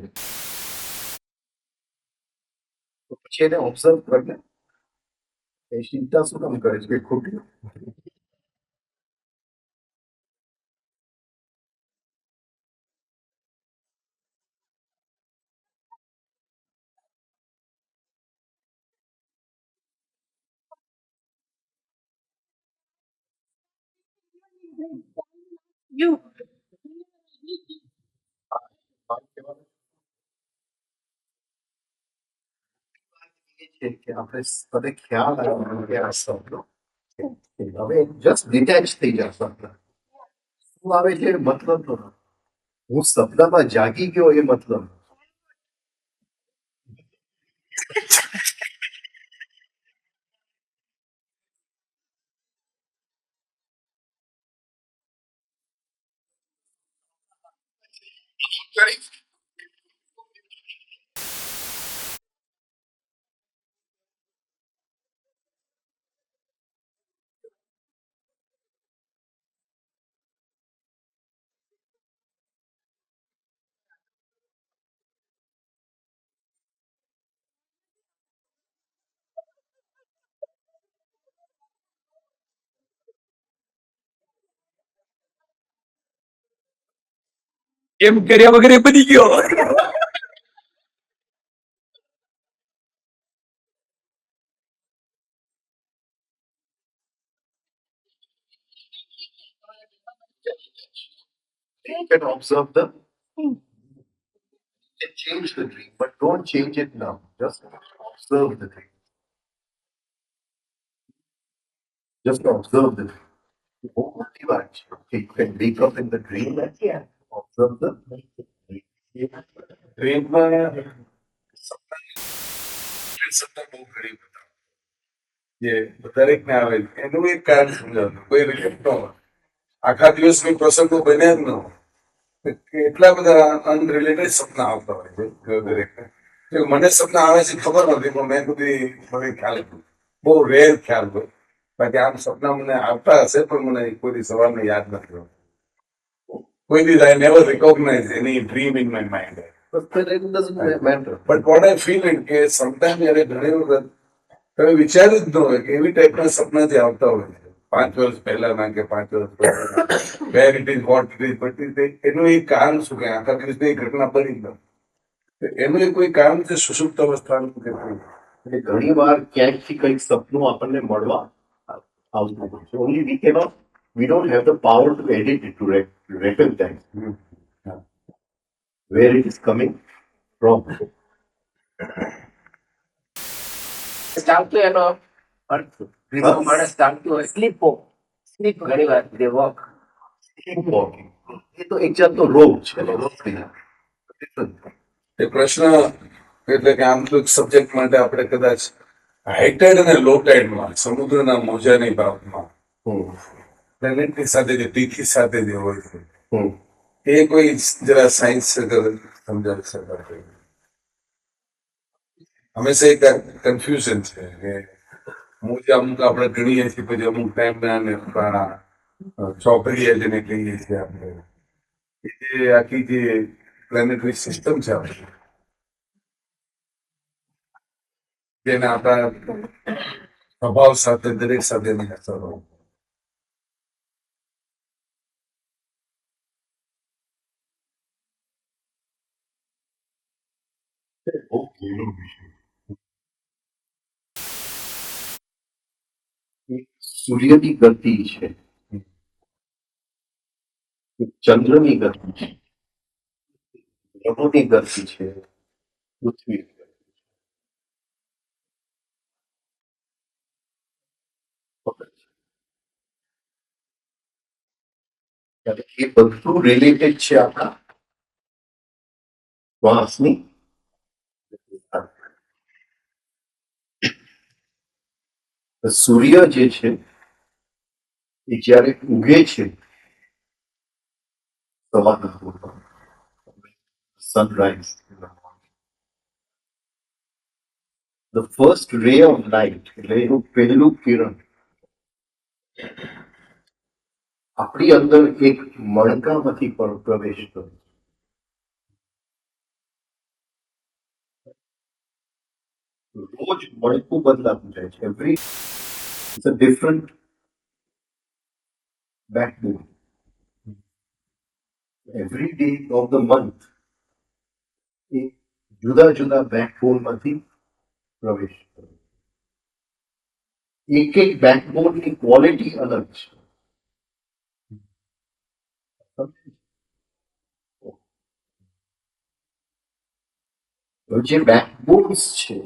તો પછી એને ઓબ્ઝર્વ કરીને એ ચિંતા શું કામ કરે છે કે ખોટી? You. છે કે આપણે તને ખ્યાલ આવ્યો કે આ સપનું છે. હવે જસ્ટ ડિટેચ થઈ જાય સપના. શું આવે છે એ મતલબ નો નથી. હું સપનામાં જાગી ગયો એ મતલબ. એમ કર્યા વગર એ બની ગયો. You can observe the, you can change the dream, but don't change it now. Just observe the dream. Just observe the dream. બહુ મોટી વાત છે. Okay, you can wake up in the dream and observe the dream. ટ્રેનમાં સપના બહુ ઘણી બધા જે દરેકને આવે એનું એક કારણ સમજાવતું કોઈ રિલેટ ન હોય આખા દિવસની પ્રસંગો બન્યા જ ન હોય એટલા બધા અનરિલેટેડ સપના આવતા હોય છે દરેકને મને સપના આવે છે ખબર નથી પણ મેં બધી મને ખ્યાલ બહુ રેર ખ્યાલ હોય બાકી આમ સપના મને આવતા હશે પણ મને કોઈ સવારને યાદ નથી હોતું કોઈ દી I never recognise any dream in my mind But then it doesn't matter. But what I feel it કે સમટાઈમ જયારે ઘણી વખત તમે વિચાર્યું જ ન હોય કે એવી ટાઈપના સપના જે આવતા હોય છે 5 વર્ષ પહેલાના કે 5 વર્ષ પહેલાના where it is what it is but એનું એક કારણ શું કે આખા દિવસની એક ઘટના બની જ નથી એનું એક કોઈ કારણ છે સુષુપ્ત અવસ્થાનું કે કોઈ એટલે ઘણી વાર ક્યાંકથી કંઈક સપનું આપણને મળવા આવતું હોય છે. Only we don't have the power to edit it, to recognize where it is coming from. ચાલતું એનો અર્થ વિભવ માણસ ચાલતું હોય સ્લીપ ઘણી વાર they walk. Sleepwalking. એ તો એક જાતનો રોગ છે. રોગ થઈ જાય. Different. એ પ્રશ્ન એટલે કે આમ તો સબ્જેક્ટ માટે આપણે કદાચ હાઈ ટાઈડ અને લો ટાઈડમાં સમુદ્રના મોજાની બાબતમાં પ્લેનેટની સાથે જે તિથિ સાથે જે હોય છે એ કોઈ જરા સાયન્સ સમજાવી શકાય હંમેશા એક કન્ફ્યુઝન છે કે મોજા અમુક આપણે ગણીએ છીએ પછી અમુક ટાઈમના ને ચોપડીએ જેને કહીએ છીએ આપણે એ જે આખી જે પ્લેનેટરી સિસ્ટમ છે આપણી જેને આપણા સ્વભાવ સાથે દરેક સાથેની અસર હોય બહુ ઘેરું વિષય. એક સૂર્યની ગતિ છે, એક ચંદ્રની ગતિ છે, ગ્રહોની ગતિ છે, પૃથ્વી એ બધું રિલેટેડ છે આપણા શ્વાસની સૂર્ય જે છે એ જ્યારે ઉગે છે સવારના પૂર્વમાં સનરાઈઝ ધ ફર્સ્ટ રે ઓફ લાઇટ એટલે એનું પહેલું કિરણ આપણી અંદર એક મણકામાંથી પ્રવેશ કરે રોજ મણકું બદલાતું જાય છે every it's a different backbone. Every day of the month એ જુદા જુદા બેકબોનમાંથી પ્રવેશ કરે એક એક બેકબોનની ક્વોલિટી અલગ છે જે બેકબોન્સ છે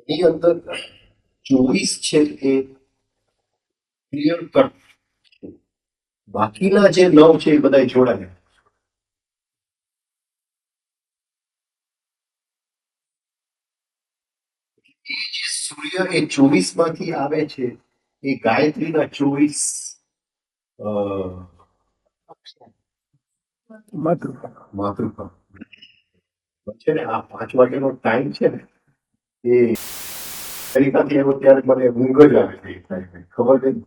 એની અંદર 24 છે એ ક્લિયર કટ છે બાકીના જે 9 છે એ બધા જોડાયા એ જે સૂર્ય એ 24 માંથી આવે છે એ ગાયત્રીના 24 માતૃકા છે ને આ 5 વાગ્યાનો ટાઈમ છે ને એ અમેરિકાથી આવ્યો ત્યારે મને ઊંઘ જ આવે છે એ ટાઈમે ખબર નહીં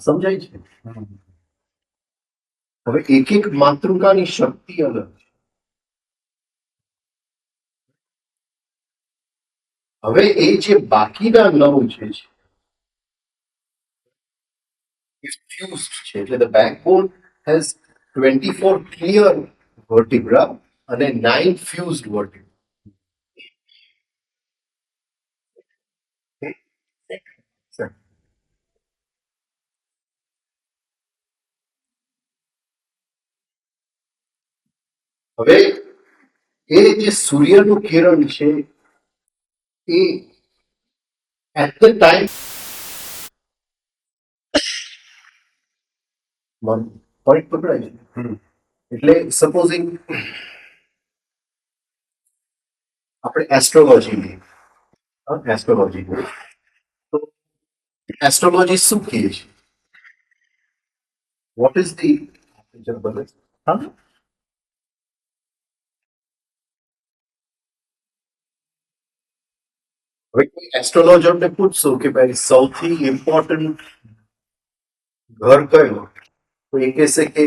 સમજાય છે હવે એક એક માતૃકાની શક્તિ અલગ છે. હવે એ જે બાકીના 9 છે fused છે, એટલે the backbone has 24 clear vertebra અને 9 fused vertebra. Sir. હવે એ જે સૂર્યનું કિરણ છે એ at the time પોઈન્ટ પકડાય છે. એટલે સપોઝિંગ આપણે એસ્ટ્રોલોજી તો એસ્ટ્રોલોજી શું કહે છે? વોટ ઇઝ ધી હવે કોઈ એસ્ટ્રોલોજરને પૂછશો કે ભાઈ સૌથી ઇમ્પોર્ટન્ટ ઘર કયું, તો એ કહેશે કે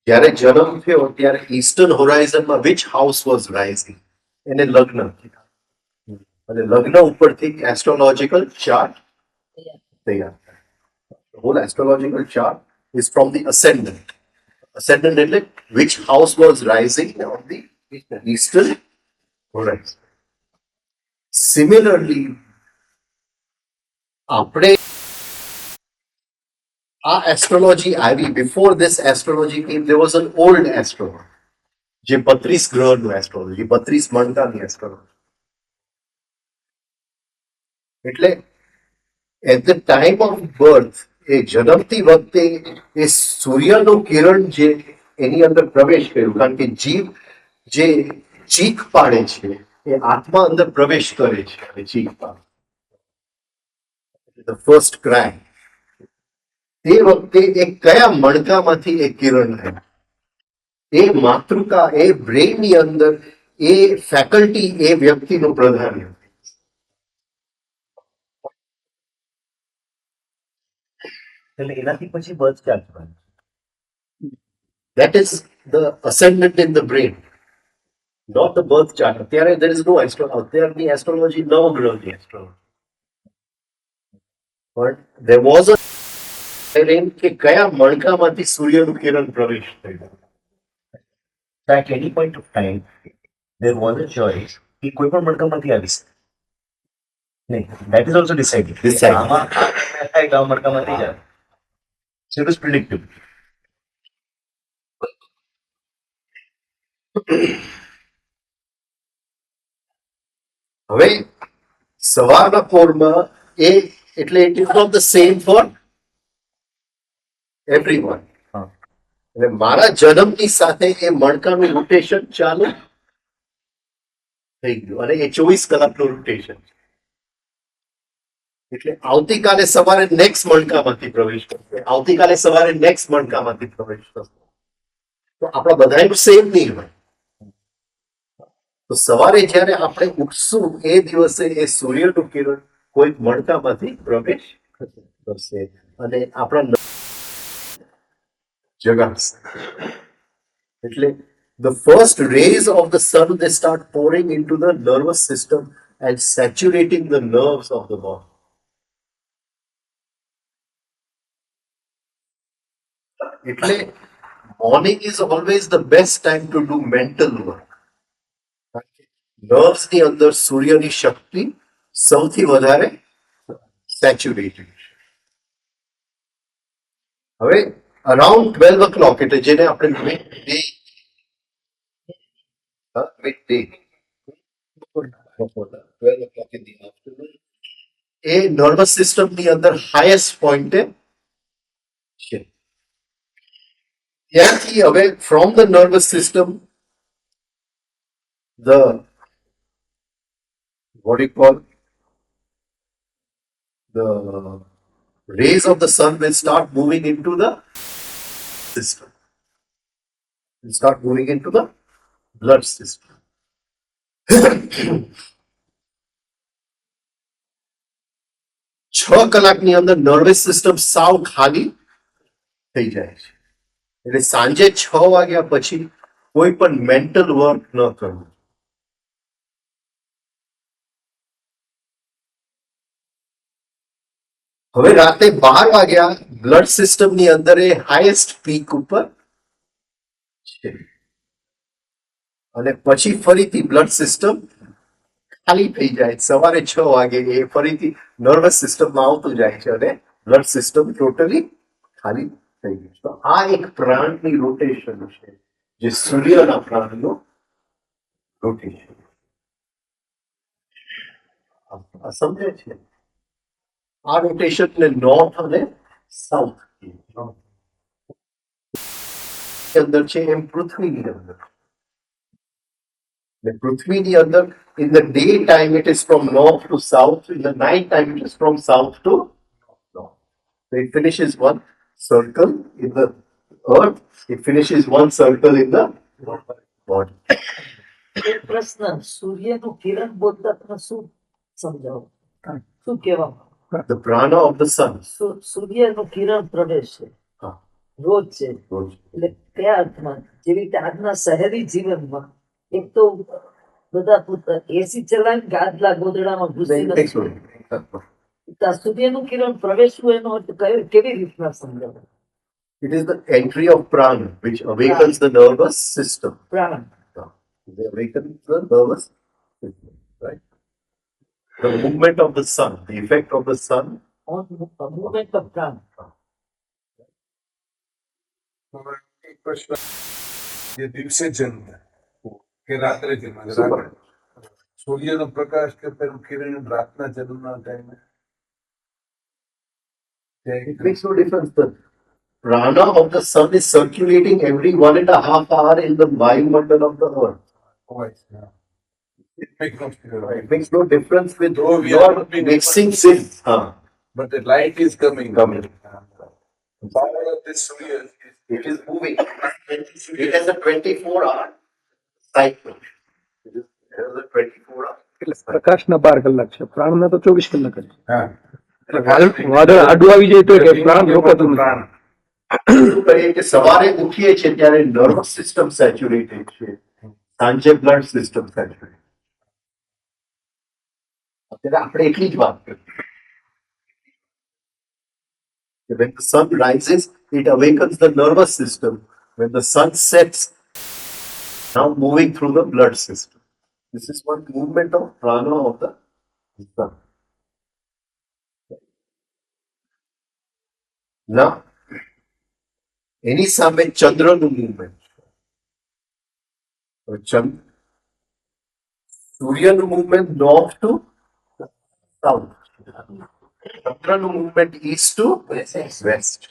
જ્યારે જન્મ થયો ત્યારે ઈસ્ટર્ન હોરાઇઝનમાં વિચ હાઉસ વોઝ રાઇઝિંગ, એને લગ્ન કીધા. અને લગ્ન ઉપરથી એસ્ટ્રોલોજીકલ ચાર્ટ તૈયાર થાય. Whole astrological chart is from the ascendant. Ascendant એટલે which house was rising on the eastern horizon. Similarly આપણે આ એસ્ટ્રોલોજી આવી, before this astrology came there was an old astrology, જે 32 ગ્રહનું એસ્ટ્રોલોજી, 32 મણકાની એસ્ટ્રોલોજી. એટલે at the time of birth, એ જન્મતી વખતે એ સૂર્યનું કિરણ જે એની અંદર પ્રવેશ કર્યો, કારણ કે જીવ જે ચીખ પાડે છે એ આત્મા અંદર પ્રવેશ કરે છે અને ચીખ પાડે, ધ ફર્સ્ટ ક્રાય. તે વખતે એ કયા મણકામાંથી એ કિરણ આવ્યું, એ માતૃકા, એ બ્રેઇન ની અંદર એ ફેકલ્ટી એ વ્યક્તિનું પ્રધાન હતું. એટલે એનાથી પછી બર્થ ચાર્ટ બને. That is the ascendant in the brain, not the birth chart. અત્યારે there is no અત્યારની એસ્ટ્રોલોજી નવગ્રહની એસ્ટ્રોલોજી. પણ there was a કે કયા મણકામાંથી સૂર્યનું કિરણ પ્રવેશ થયું. At any point of time, there was a choice કે કોઈ પણ મણકામાંથી આવી શકે. નહીં, that is also decided. Decided. આમાં થાય કે આ મણકામાંથી જ આવે. So it was predictable. હવે સવારના પોરમાં એ એટલે it is not the same for everyone. એટલે મારા જન્મની સાથે એ મણકાનું રોટેશન ચાલુ થઈ ગયું અને એ 24 કલાકનું રોટેશન. એટલે આવતીકાલે સવારે નેક્સ્ટ મણકામાંથી પ્રવેશ કરશે, આવતીકાલે સવારે નેક્સ્ટ મણકામાંથી પ્રવેશ કરશે. તો આપણા બધાનું સેમ નહીં હોય. તો સવારે જ્યારે આપણે ઉઠશું એ દિવસે એ સૂર્યનું કિરણ કોઈક મણકામાંથી પ્રવેશ કરશે અને આપણા જગાડશે. એટલે the first rays of the sun, they start pouring into the nervous system and saturating the nerves of the body. એટલે morning is always the best time to do mental work. Nerves ની અંદર સૂર્યની શક્તિ સૌથી વધારે saturated છે. હવે around 12 o'clock, એટલે જેને આપણે મિડ ડે, એ નર્વસ સિસ્ટમ ની અંદર હાઈએસ્ટ પોઈન્ટે છે. ત્યાંથી હવે from the nervous system the what you call the rays of the sun will start moving into the system, will start moving into the blood system. 6 કલાકની અંદર nervous system સાવ ખાલી થઈ જાય છે. એટલે સાંજે 6 વાગ્યા પછી કોઈ પણ મેન્ટલ વર્ક ન કરવું. હવે રાતે 12 વાગ્યા બ્લડ સિસ્ટમની અંદર એ હાઈએસ્ટ પીક ઉપર છે અને પછી ફરીથી બ્લડ સિસ્ટમ ખાલી થઈ જાય. સવારે 6 વાગે એ ફરીથી નર્વસ સિસ્ટમમાં આવતું જાય છે અને બ્લડ સિસ્ટમ ટોટલી ખાલી થઈ ગયું છે. તો આ એક પ્રાણની રોટેશન છે, જે સૂર્યના પ્રાણનું રોટેશન. આ સમજે છે? આ રોટેશન ને નોર્થ અને સાઉથ અંદર છે, એમ પૃથ્વીની અંદર. The પૃથ્વીની અંદર in the daytime it is from north to south, in the night time it is from south to north. So it finishes one circle in the earth, it finishes one circle in the body. એક પ્રશ્ન, સૂર્યનું કિરણ બોલતા તમે શું સમજાવો? શું કહેવા? The prana of the sun. સૂર્યનું કિરણ પ્રવેશે હા. રોજ છે, રોજ. એટલે કયા અર્થમાં? જેવી રીતે આજના શહેરી જીવનમાં એક તો બધા એસી ચલાવીને ગાદલા ગોદડામાં ઘૂસી નથી. તો આ સૂર્યનું કિરણ પ્રવેશવું એનો અર્થ કયો, કેવી રીતના સમજાવો? It is the entry of prana which awakens the nervous system. Pran They awaken the nervous system, right? The movement of the sun, the effect of the sun. Movement of prana. એક પ્રશ્ન, જે દિવસે જન્મ કે રાત્રે જન્મ, રાત્રે સૂર્યનો પ્રકાશ કે પેલું કિરણ રાતના જન્મના ટાઈમે It makes no difference. The prana of the sun is circulating every 1.5 hours in the Vayumandal of the earth. હોય છે. It makes no difference. It makes no difference with Though we your are not being mixing able to sin. But the light is coming. Coming. The power of this Surya It is moving. It has a 24-hour cycle. It has a 24-hour. એટલે પ્રકાશના 12 કલાક છે, પ્રાણના તો 24 કલાક જ છે. હા. એટલે વાદળ આડું આવી જાય તો કે પ્રાણ રોકાતું નથી. પ્રાણ. શું કરીએ કે સવારે ઉઠીએ છીએ ત્યારે નર્વસ સિસ્ટમ સેચ્યુરેટેડ છે, સાંજે બ્લડ સિસ્ટમ સેચ્યુરેટેડ. અત્યારે આપણે એટલી જ વાત કરીએ. When the sun rises, it awakens the nervous system. When the sun sets, now moving through the blood system. This is one movement of prana of the sun. Now, એની સામે ચંદ્રનું movement. સૂર્યનું મૂવમેન્ટ નોર્થ ટુ સાઉથ, ચંદ્રનું movement east to west.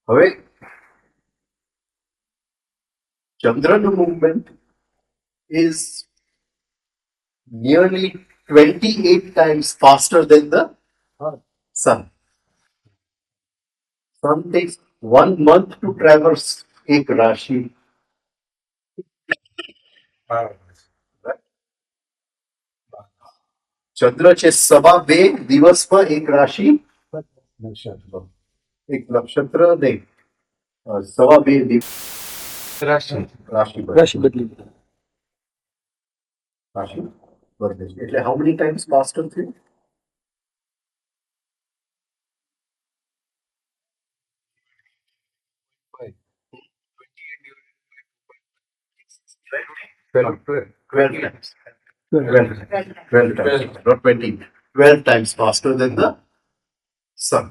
હવે ચંદ્રનું movement is nearly 28 times faster than the sun. Sun takes 1 month to traverse एक राशि. ચંદ્ર છે 2.5 દિવસમાં એક રાશિ, એક નક્ષત્ર નહીં, 2.5 દિવસ રાશિ રાશિ બદલી. રાશિ બદલે છે. એટલે how many times faster થયું? Twelve times. 12 times, not 20. 12 times faster than the sun.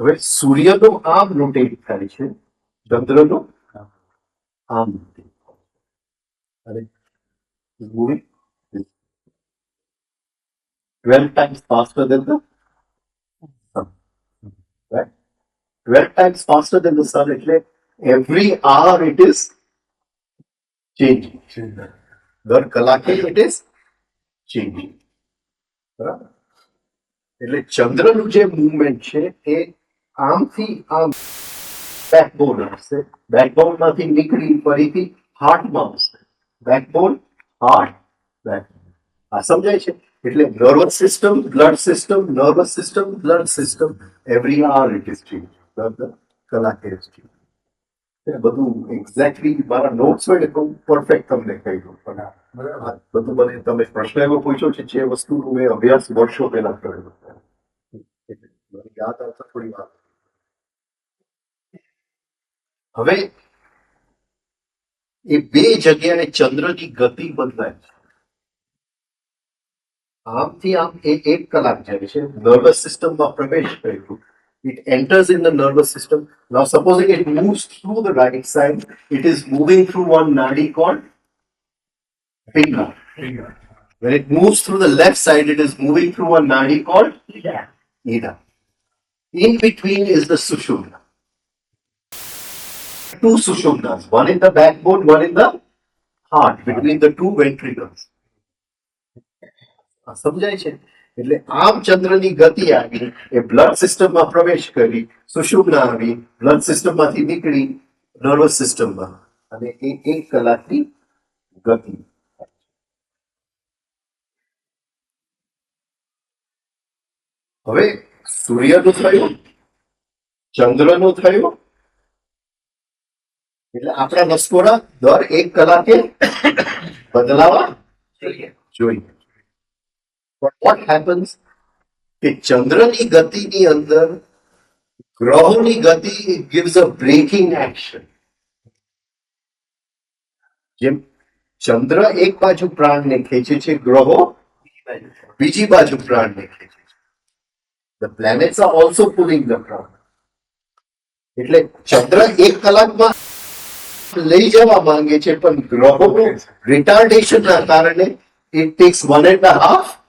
હવે સૂર્યનો આમ રોટેટ થાય છે, ચંદ્રનો આમ rotate થાય છે. અને is moving 12 times faster than the sun. Right? 12 times faster than the sun, એટલે every hour it is changing. દર કલાકે it is changing. બરાબર? એટલે ચંદ્રનું જે મૂવમેન્ટ છે એ આમથી આમ બેકબોન આવશે, બેકબોન માંથી નીકળી ફરીથી હાર્ટમાં આવશે, બેકબોન હાર્ટ બેકબોન. આ સમજાય છે? એટલે nervous system, blood system every hour it is changing. દર કલાકે is changing. એ બધું એક્ઝેક્ટલી મારા નોટ્સ હોય ને તો પરફેક્ટ તમને કહી દઉં, પણ આ બધું મને તમે પ્રશ્ન એવો પૂછ્યો છે જે વસ્તુનો મેં અભ્યાસ વર્ષો પહેલા કરેલો એટલે મને યાદ આવતા થોડી વાર. હવે એ બે જગ્યાએ ચંદ્રની ગતિ બદલાય છે. આમથી આમ એ 1 કલાક જાય છે, નર્વસ સિસ્ટમમાં પ્રવેશ કર્યો. It enters in the nervous system. Now, supposing it moves through the right side, it is moving through one nadi called Pingla. When it moves through the left side, it is moving through one nadi called Ida. In between is the Sushumna. 2 Sushumnas, one in the backbone, one in the heart, between the 2 ventricles. સમજાય છે? એટલે આમ ચંદ્રની ગતિ આવી, એ blood સિસ્ટમમાં પ્રવેશ કરી, સુષુમ્ના આવી, બ્લડ સિસ્ટમમાંથી નીકળી નર્વસ સિસ્ટમમાં, અને એ 1 કલાકની ગતિ. હવે સૂર્યનું થયું, ચંદ્રનું થયું, એટલે આપણા નસકોરા દર 1 કલાકે બદલાવા જોઈએ. But what happens કે ચંદ્રની ગતિની અંદર ગ્રહોની ગતિ gives a braking action. જેમ ચંદ્ર એક બાજુ પ્રાણને ખેંચે છે, ગ્રહો બીજી બાજુ પ્રાણને ખેંચે છે. The planets are also pulling the પ્રાણ. એટલે ચંદ્ર 1 કલાકમાં લઈ જવા માંગે છે, પણ ગ્રહોનું રિટાર્ડેશનના કારણે it takes 1.5.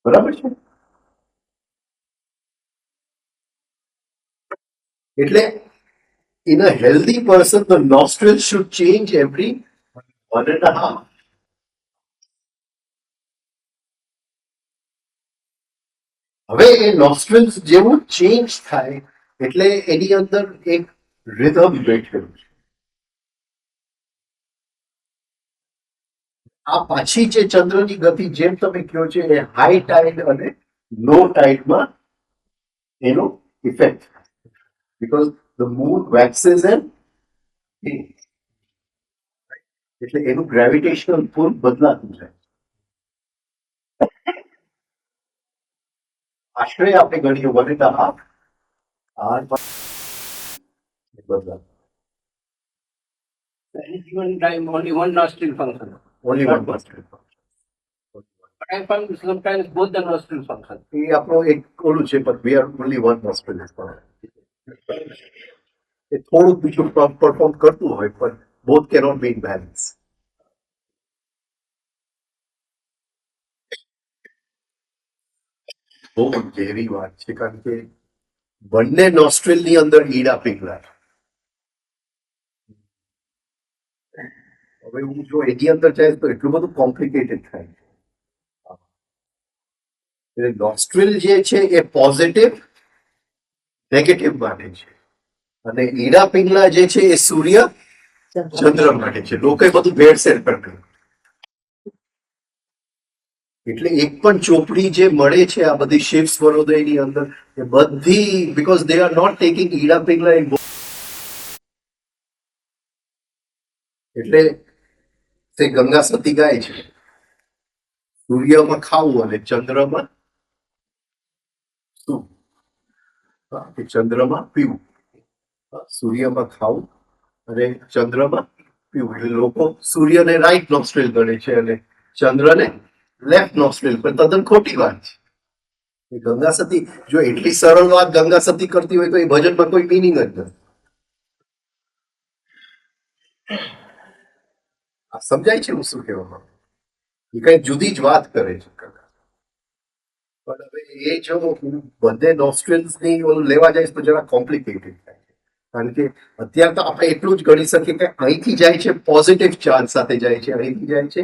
બરાબર છે? એટલે in a healthy person the nostrils should change every 1.5. હવે એ nostrils જેવું ચેન્જ થાય એટલે એની અંદર એક rhythm બેઠેલું છે. આ પાછી જે ચંદ્રની ગતિ જેમ તમે કહો છો એ હાઈ ટાઈડ અને લો ટાઈડમાં એનો effect, because the moon waxes and એટલે એનું ગ્રેવિટેશનલ પુલ બદલાતું જાય. આશરે આપણે ગણીએ 1.5 બદલાતું. Any given time, only one nostril function. Only one nostril. But I find sometimes both the nostril function. એ આપણો એક ઓલું છે, પણ we are only one nostril is fine. એ થોડુંક બીજું પરફોર્મ કરતું હોય, પણ both cannot be in balance. બહુ ઘેરી વાત છે, કારણ કે બંને નોસ્ટ્રિલની અંદર ઈડા પિંગલા. હવે હું જો એની અંદર જાય તો એટલું બધું કોમ્પ્લિકેટેડ થાય. એટલે નોસ્ટ્રિલ જે છે એ પોઝિટિવ નેગેટિવ માટે છે, અને ઈડા પિંગલા જે છે એ સૂર્ય ચંદ્ર માટે છે. લોકોએ બધું ભેળસેળ કરી. એટલે એક પણ ચોપડી જે મળે છે આ બધી શિવ સ્વરોદયની અંદર, એ બધી because they are not taking Ida Pingala in. એટલે તે ગંગા સતી ગાય છે, સૂર્યમાં ખાવું અને ચંદ્રમાં શું? ચંદ્રમાં પીવું. સૂર્યમાં ખાવું અને ચંદ્રમાં પીવું. એટલે લોકો સૂર્યને રાઈટ નોસ્ટ્રેલ ગણે છે અને ચંદ્રને લેફ્ટ નોસ્ટ્રેલ, પણ તદ્દન ખોટી વાત છે. એ ગંગા સતી જો એટલી સરળ વાત ગંગા સતી કરતી હોય તો એ ભજનમાં કોઈ મિનિંગ જ નથી. આ સમજાય છે હું શું કહેવા માંગુ? એ કઈ જુદી જ વાત કરે છે. પણ હવે એ જો બધે નોસ્ટ્રેલ્સ ની ઓલું લેવા જાય તો જરા કોમ્પ્લિકેટેડ થાય છે. કારણ કે અત્યારે તો આપણે એટલું જ ગણી શકીએ કે અહીંથી જાય છે પોઝિટિવ ચાર્જ સાથે જાય છે, અહીંથી જાય છે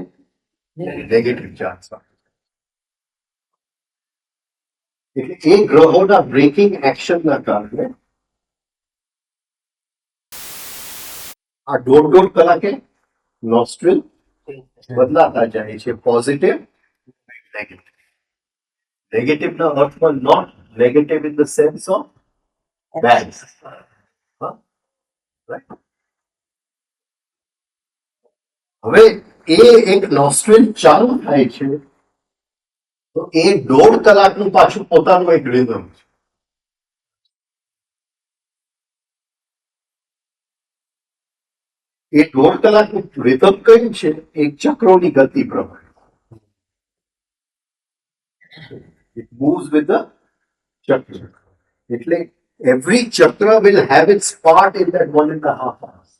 નેગેટિવ ચાર્જ સાથે. એટલે એ ગ્રહોના બ્રેકિંગ એક્શનના કારણે આ 1.5 કલાકે નોસ્ટ્રિલ બદલાતા જાય છે પોઝિટિવ નેગેટિવ. નેગેટિવ ના અર્થમાં not negative in the sense of bad. હવે એ એક નોસ્ટ્રેલ ચાલુ થાય છે તો એ 1.5 કલાકનું પાછું પોતાનું એક રિધમ છે. એ 1.5 કલાકનું રિધમ કયું છે? એક ચક્રોની ગતિ પ્રમાણે. It moves with the chakra. એટલે every chakra will have its part in that 1.5 hours.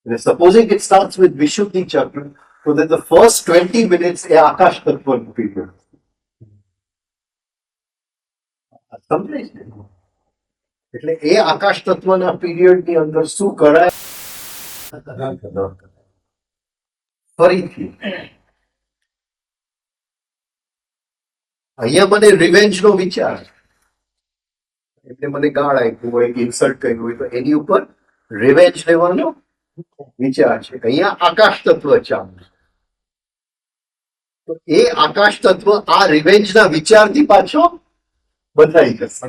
And supposing it starts with Vishuddhi chakra, so that the first 20 minutes A Akash તત્વનું period. સમજાય છે? એટલે એ આકાશ તત્વના પીરિયડની અંદર શું કરાય? ફરીથી અહીંયા મને રિવેન્જ નો વિચાર, એટલે મને ગાળ આપ્યું હોય, ઇન્સલ્ટ કર્યું હોય તો એની ઉપર રિવેન્જ લેવાનો વિચાર છે. અહીંયા આકાશ તત્વ ચાલુ છે તો એ આકાશ તત્વ આ રિવેન્જ ના વિચારથી પાછો બદલાઈ જશે.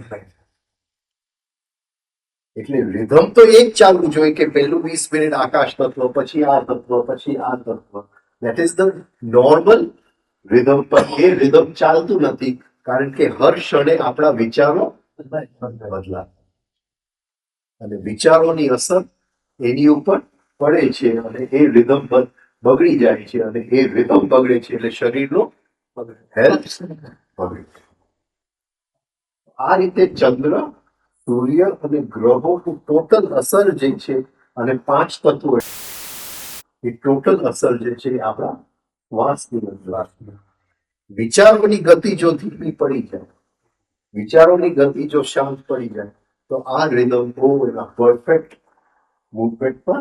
એટલે રિધમ તો એ જ ચાલવું જોઈએ કે પહેલું 20 મિનિટ આકાશ તત્વ, પછી આ તત્વ, પછી આ તત્વ. That is the normal rhythm. પર એ રિધમ ચાલતું નથી કારણ કે હર ક્ષણે આપણા વિચારો બદલાય અને વિચારોની અસર એની ઉપર પડે છે અને એ રિધમ બગડી જાય છે અને એ રિધમ બગડે છે એટલે શરીરનો હેલ્થ બગડે છે. આ રીતે ચંદ્ર, સૂર્ય અને ગ્રહોની ટોટલ અસર જે છે અને 5 તત્વો, એ ટોટલ અસર જે છે આપણા શ્વાસની અંદર. વિચારોની ગતિ જો ધીમી પડી જાય, વિચારોની ગતિ જો શાંત પડી જાય તો આ રિધમ બહુ એના પરફેક્ટ મૂવમેન્ટ પર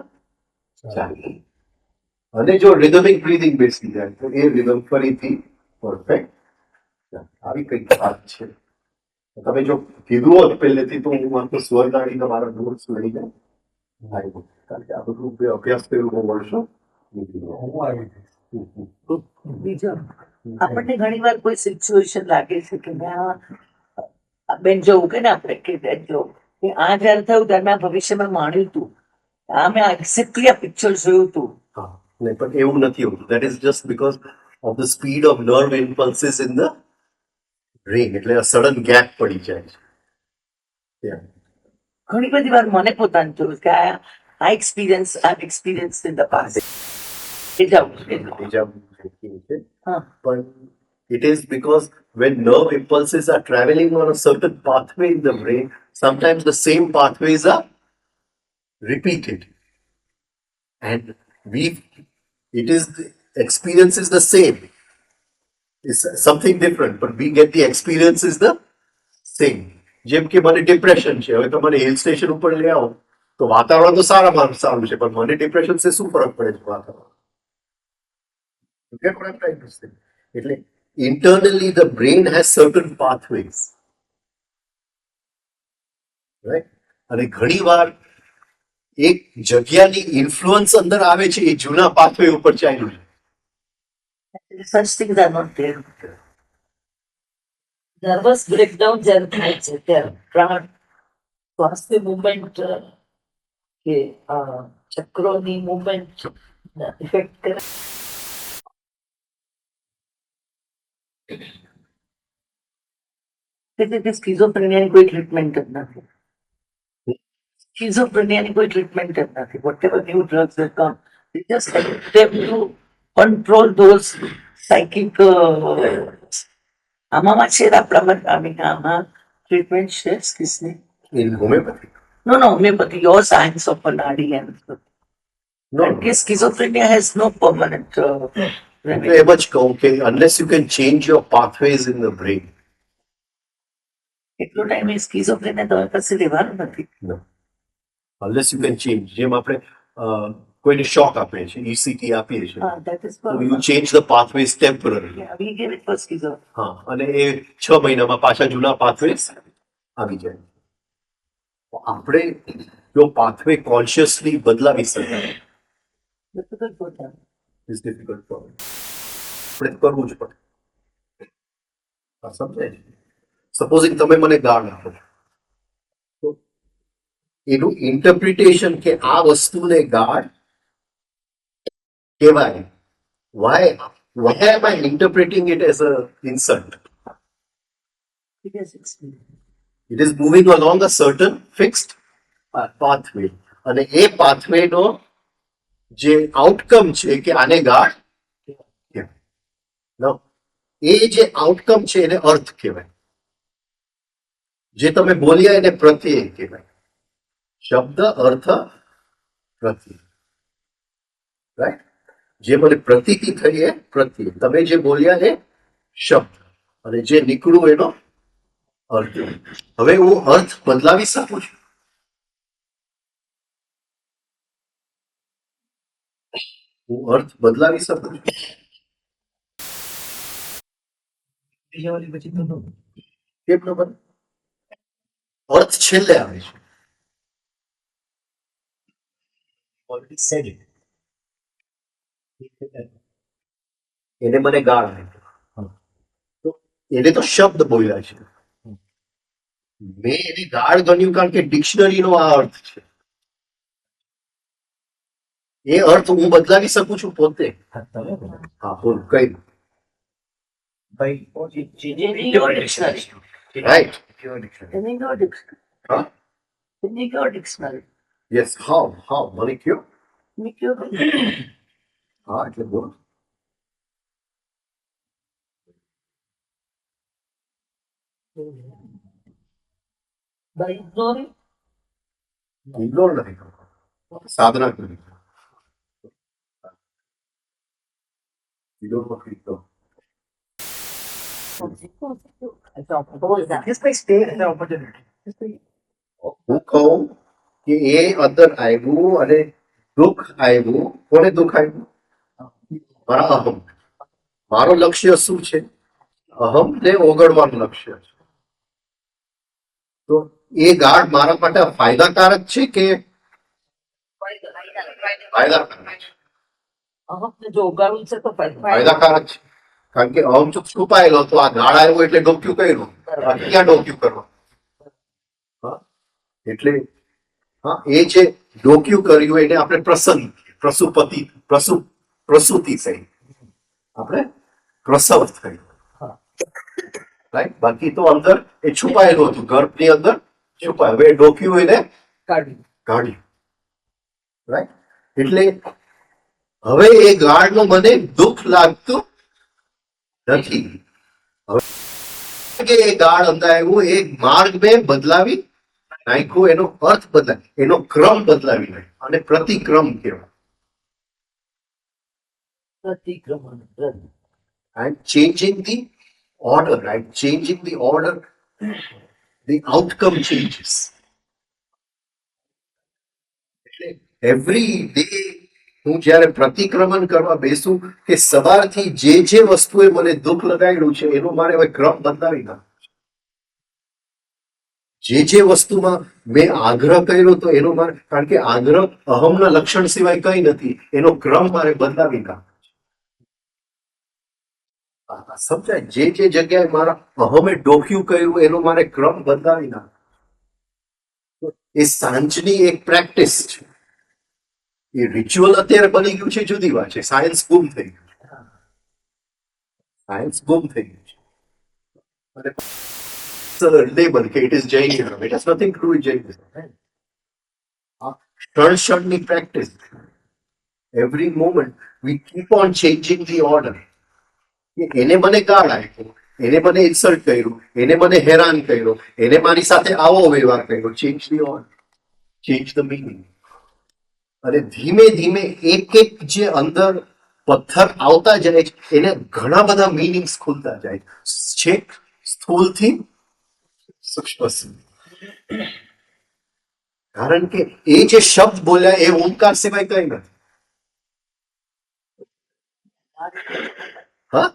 ચાલે. અને જો રિધમિક બ્રીથિંગ બેસી જાય તો એ રિધમ ફરીથી પરફેક્ટ. આવી કઈક વાત છે. તમે જો કીધું હોત પહેલેથી તો હું માત્ર સ્વરનાળી તમારા નોટ્સ લઈને આવ્યો, કારણ કે આ બધું અભ્યાસ કર્યો બહુ વર્ષો નીકળી ગયો. બીજો આપણને ઘણી વાર કોઈ સિચ્યુએશન લાગે છે કે બેન જોવું કે ને આપણે કે બેન જો કે આ જયારે થયું ત્યારે મેં ભવિષ્યમાં માણ્યું હતું, આ મેં એક્ઝેક્ટલી આ પિક્ચર જોયું હતું. હા, નહીં પણ એવું નથી હોતું. That is just because of the speed of nerve impulses in the brain. એટલે આ સડન ગેપ પડી જાય છે. ઘણી બધી વાર મને પોતાને જોયું કે આ experience in the past. But it is because when nerve impulses are traveling on a certain pathway in the brain, sometimes the same pathways are repeated. And the experience is the same. It's something different, but we get the experience is the same. જેમ કે મને depression છે, હવે તમે hill station ઉપર લઈ આવો તો વાતાવરણ તો સારામાં સારું છે, પણ મને ડિપ્રેશન છે શું ફરક પડે છે વાતાવરણ? You get what I'm trying to say? એટલે internally the brain has certain pathways, right? અને ઘણીવાર એક જગ્યાની ઇન્ફ્લુઅન્સ અંદર આવે છે, એ જૂના પાથવે ઉપર ચાલ્યું છે. Such things are not there. Nervous breakdown જ્યારે થાય છે ત્યારે પ્રાણ શ્વાસની મુવમેન્ટ કે ચક્રોની મુવમેન્ટ ઇફેક્ટ કરે. સ્કીઝોફ્રેનિયાની કોઈ ટ્રીટમેન્ટ જ નથી. સ્કીઝોફ્રેનિયાની કોઈ ટ્રીટમેન્ટ જ નથી. whatever new drugs that come, they just have to control those psychic આમાં છે આપણામાં આમાં ટ્રીટમેન્ટ છે સ્કીઝની. In homeopathy? No, homeopathy, your science of Panadi and No. Schizophrenia has no permanent remedy. એમ જ કહું કે unless you can change your pathways in the brain. એટલો time એ સ્કીઝોફ્રેનિયા તમારી પાસે રહેવાનું નથી. No. Unless you can change. જેમ આપણે કોઈને શોક આપીએ છીએ, ECT આપીએ છીએ, That is so you change the pathways temporarily. Yeah, we gave it for schizophrenia. હા, અને એ 6 મહિનામાં પાછા જૂના પાથવેસ આવી જાય. તો આપણે જો પાથવે કોન્શિયસલી બદલાવી શકાય, Difficult for them. Is difficult for આપણે કરવું જ પડે. આ સમજાય છે? સપોઝિંગ તમે મને ગાળ આપો તો એનું ઇન્ટરપ્રિટેશન કે આ વસ્તુને ગાળ કહેવાય. Why am I interpreting it as a insult? It is moving along a certain fixed pathway. અને એ pathway નો જે આઉટકમ છે કે આને ગાળ કહેવાય. Now, એ જે આઉટકમ છે એને અર્થ કહેવાય. જે તમે બોલ્યા એને પ્રત્યય કહેવાય. શબ્દ અર્થ પ્રત્યય. રાઈટ? જે મને પ્રતીતિ થઈ એ પ્રત્યય. તમે જે બોલ્યા એ શબ્દ અને જે નીકળ્યું એનો અર્થ. હવે હું અર્થ બદલાવી શકું છું. હું અર્થ બદલાવી શકું છું. કેમ ન બને? અર્થ છેલ્લે આવે છે. Already said it. એને મને ગાળ આપી. તો એને તો શબ્દ બોલ્યા છે. મેં એને ગાળ ગણ્યું કારણ કે ડિક્શનરીનો આ અર્થ છે. એ અર્થ હું બદલાવી શકું છું પોતે. હા, બોલ કઈ By Changing your dictionary. Right? Changing your dictionary. હા, Changing your dictionary. Yes. How મને કયો. Make your હા એટલે બોલ. by ignoring. ઇગ્નોર નથી કરતો, સાધના કરી. ઇગ્નોર નથી કરતો. હું કહું કે એ અંદર આવ્યું અને દુઃખ આવ્યું. કોને દુઃખ આવ્યું? મારા અહમ. મારો લક્ષ્ય શું છે? અહમ ને ઓગળવાનું લક્ષ્ય છે. તો એ ગાઢ મારા માટે ફાયદાકારક છે કે ફાયદાકારક છે? અહમને જો ઉગાડવું છે તો ફાયદાકારક છે. કારણ કે અહમ જો છુપાયેલો તો આ ગાળ આવ્યો એટલે ડોક્યું કર્યું. આ ક્યાં ડોક્યું કરવા? હા, એટલે હા, એ જે ડોક્યું કર્યું એને આપણે પ્રસૂતિ થઈ. આપણે પ્રસવ થઈ. રાઈટ? બાકી તો અંદર એ છુપાયેલું હતું, ગર્ભની અંદર છુપાયું. હવે ડોક્યું એને કાઢ્યું. રાઈટ? એટલે હવે એ ગાળનું મને દુઃખ લાગતું નથી. હવે કે એ ગાળ અંદર આવ્યું, એ માર્ગ મેં બદલાવી નાખ્યું, એનો અર્થ બદલાય, એનો ક્રમ બદલાવી નાખ્યો અને પ્રતિક્રમ કહેવાય. પ્રતિક્રમણ. I'm changing the order. I'm changing the order. The outcome changes. Every day હું જ્યારે પ્રતિક્રમણ કરવા બેસું કે સવારથી જે વસ્તુએ મને દુઃખ લગાડ્યું છે એનો મારે હવે ક્રમ બદલાવી નાખવો. જે વસ્તુમાં મેં આગ્રહ કર્યો તો એનો મારે, કારણ કે આગ્રહ અહમના લક્ષણ સિવાય કઈ નથી, એનો ક્રમ મારે બદલાવી નાખવો. સમજાય? જે જગ્યાએ મારા અહમે ડોક્યું કર્યું એનો મારે ક્રમ બદલાવી નાખવો. એ સાંજની એક પ્રેક્ટિસ છે. એ રિચ્યુઅલ અત્યારે બની ગયું છે, જુદી વાત છે. સાયન્સ ગુમ થઈ ગયું છે. સાયન્સ ગુમ થઈ ગયું છે. લેબલ કે it is Jainism. It has nothing to do with Jainism. ક્ષણની practice. Every moment we keep on changing the order. એને મને ગાળ આપ્યો, એને મને ઇન્સલ્ટ કર્યું, એને મને હેરાન કર્યો, એને મારી સાથે આવો વ્યવહાર કર્યો. Change the order, change the meaning. અને ધીમે ધીમે એક જે અંદર પથ્થર આવતા જાય છે એને ઘણા બધા મિનિંગ્સ ખુલતા જાય છે, સ્થૂળથી સૂક્ષ્મ સુધી. કારણ કે એ જે શબ્દ બોલ્યા એ ઓમકાર સિવાય કઈ નથી. હા,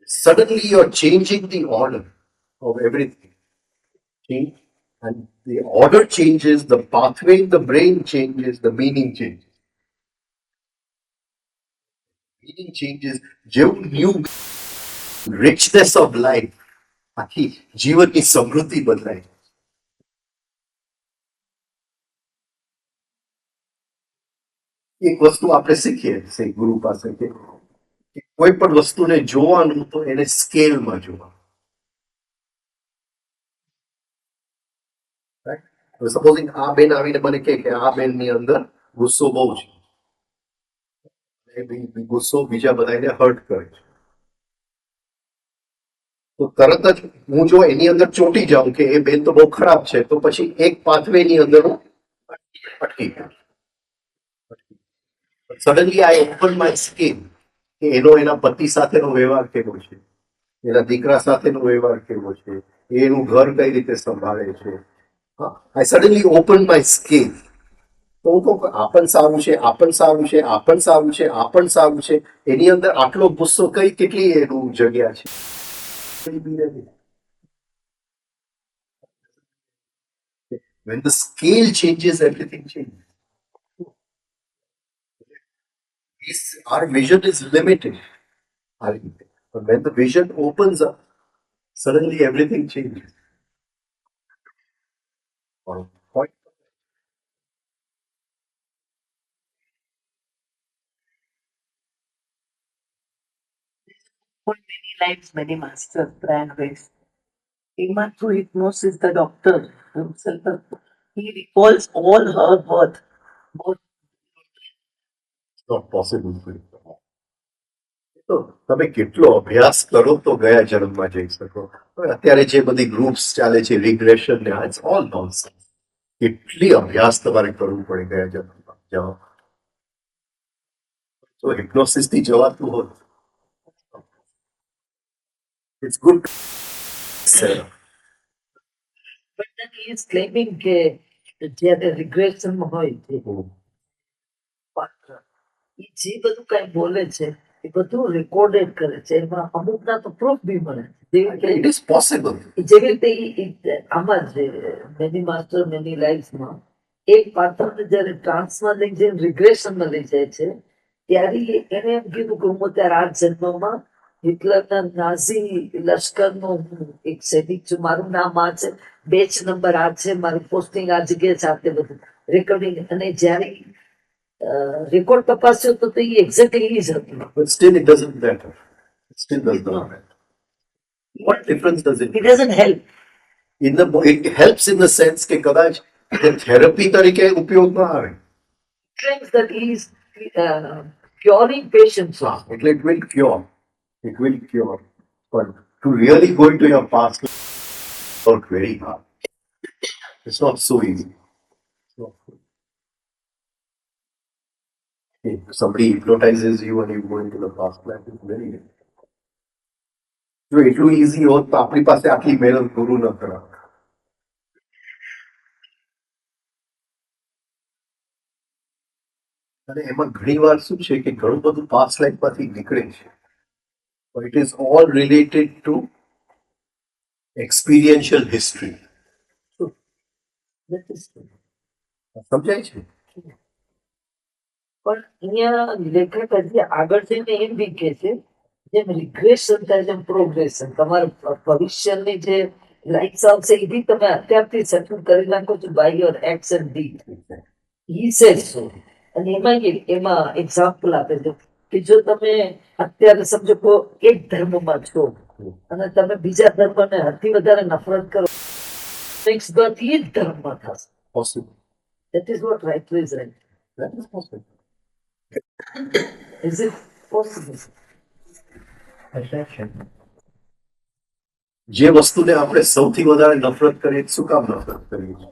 suddenly you're changing the order of everything. And the order changes, the pathway in the brain changes, the meaning changes. Meaning changes. જેવું new richness of life, આખી જીવનની સમૃદ્ધિ બદલાય. એક વસ્તુ આપણે શીખીએ છે ગુરુ પાસે કે કોઈ પણ વસ્તુને જોવાનું તો એને સ્કેલમાં જોવાનું. સપોઝિંગ આ બેન આવીને મને કહે કે આ બેનની અંદર ગુસ્સો બહુ છે, ગુસ્સો બીજા બધાને હર્ટ કરે છે, તો તરત જ હું જો એની અંદર ચોંટી જાઉં કે એ બેન તો બહુ ખરાબ છે, તો પછી એક પાથવે ની અંદર હું અટકી ગયો. Suddenly I open my skin કે એનો એના પતિ સાથેનો વ્યવહાર કેવો છે, એના દીકરા સાથેનો વ્યવહાર કેવો છે, એનું ઘર કઈ રીતે સંભાળે છે. આઈ સડનલી ઓપન માય સ્કીન. તો હું કહું કે આ પણ સારું છે, આ પણ સારું છે, આ પણ સારું છે, આ પણ સારું છે, એની અંદર આટલો ગુસ્સો કેટલી એનું જગ્યા છે. When the scale changes, everything changes. Our vision is limited. But when the vision opens up, suddenly everything changes. Point. Many lives, many masters, brand ways. Even through hypnosis, the doctor himself, he recalls all her worth. It's not possible for you. તો તમે કેટલો અભ્યાસ કરો તો ગયા જન્મમાં જઈ શકો. અત્યારે જે બધી ગ્રુપ્સ ચાલે છે રિગ્રેશન ને ઇટ્સ ઓલ નોનસેન્સ. કેટલી અભ્યાસ તમારે કરવું પડે ગયા જન્મમાં જવા. તો હિપ્નોસિસ થી જવાતું હોત. It's good. But then he is claiming કે જ્યારે regression માં હોય છે પાત્ર, એ જે બધું કઈ બોલે છે એ બધું રેકોર્ડેડ કરે છે, એમાં અમુકના તો પ્રૂફ બી મળે છે. It is possible. જેવી રીતે આમાં જ મેની માસ્ટર મેની લાઈફમાં એક પાત્રને જયારે ટ્રાન્સમાં લઈ જઈને રિગ્રેશનમાં લઈ જાય છે, ત્યારે એને એમ કીધું કે હું ત્યારે આ જન્મમાં હિટલરના નાઝી લશ્કરનો હું એક સૈનિક છું, મારું નામ આ છે, બેચ નંબર આ છે, મારી પોસ્ટિંગ આ જગ્યાએ છે, આ તે બધું રેકોર્ડિંગ. અને જ્યારે રેકોર્ડ તપાસ્યો તો એ એક્ઝેક્ટલી જ હતું. But still it doesn't matter. It still does not matter. What difference does it It doesn't help. it helps in the sense કે કદાચ થેરપી તરીકે ઉપયોગમાં આવે. Claims that he is curing patients. એટલે it will cure. It will cure. But to really go into your past work very hard. It's not so easy. It's not so easy. If somebody hypnotizes you and you go into the past life, it's very difficult. જો એટલું easy હોત તો આપણી પાસે આટલી મહેનત ગુરુ ન કરાવે. અને એમાં ઘણી વાર શું છે કે ઘણું બધું પાસ્ટ લાઈફમાંથી નીકળે છે. But it is all related to experiential history. સમજાય છે? પણ અહીંયા લેખક હજી આગળ જઈને એમ બી કહે છે જેમ રિગ્રેશન થાય જેમ પ્રોગ્રેશન, તમારા ભવિષ્યની જે લાઈફ આવશે એ બી તમે અત્યારથી સેટલ કરી નાખો છો by your X and D. He says so. અને એમાં એક્ઝામ્પલ આપે છે કે જો તમે અત્યારે સમજો કો એક ધર્મમાં છો અને તમે બીજા ધર્મને સૌથી વધારે નફરત કરો, નેક્સ્ટ બર્થ એ જ ધર્મમાં થશે. Possible. That is what right is right. That is possible. Is it possible? જે વસ્તુને આપણે સૌથી વધારે નફરત કરીએ શું કામ નફરત કરીએ છીએ?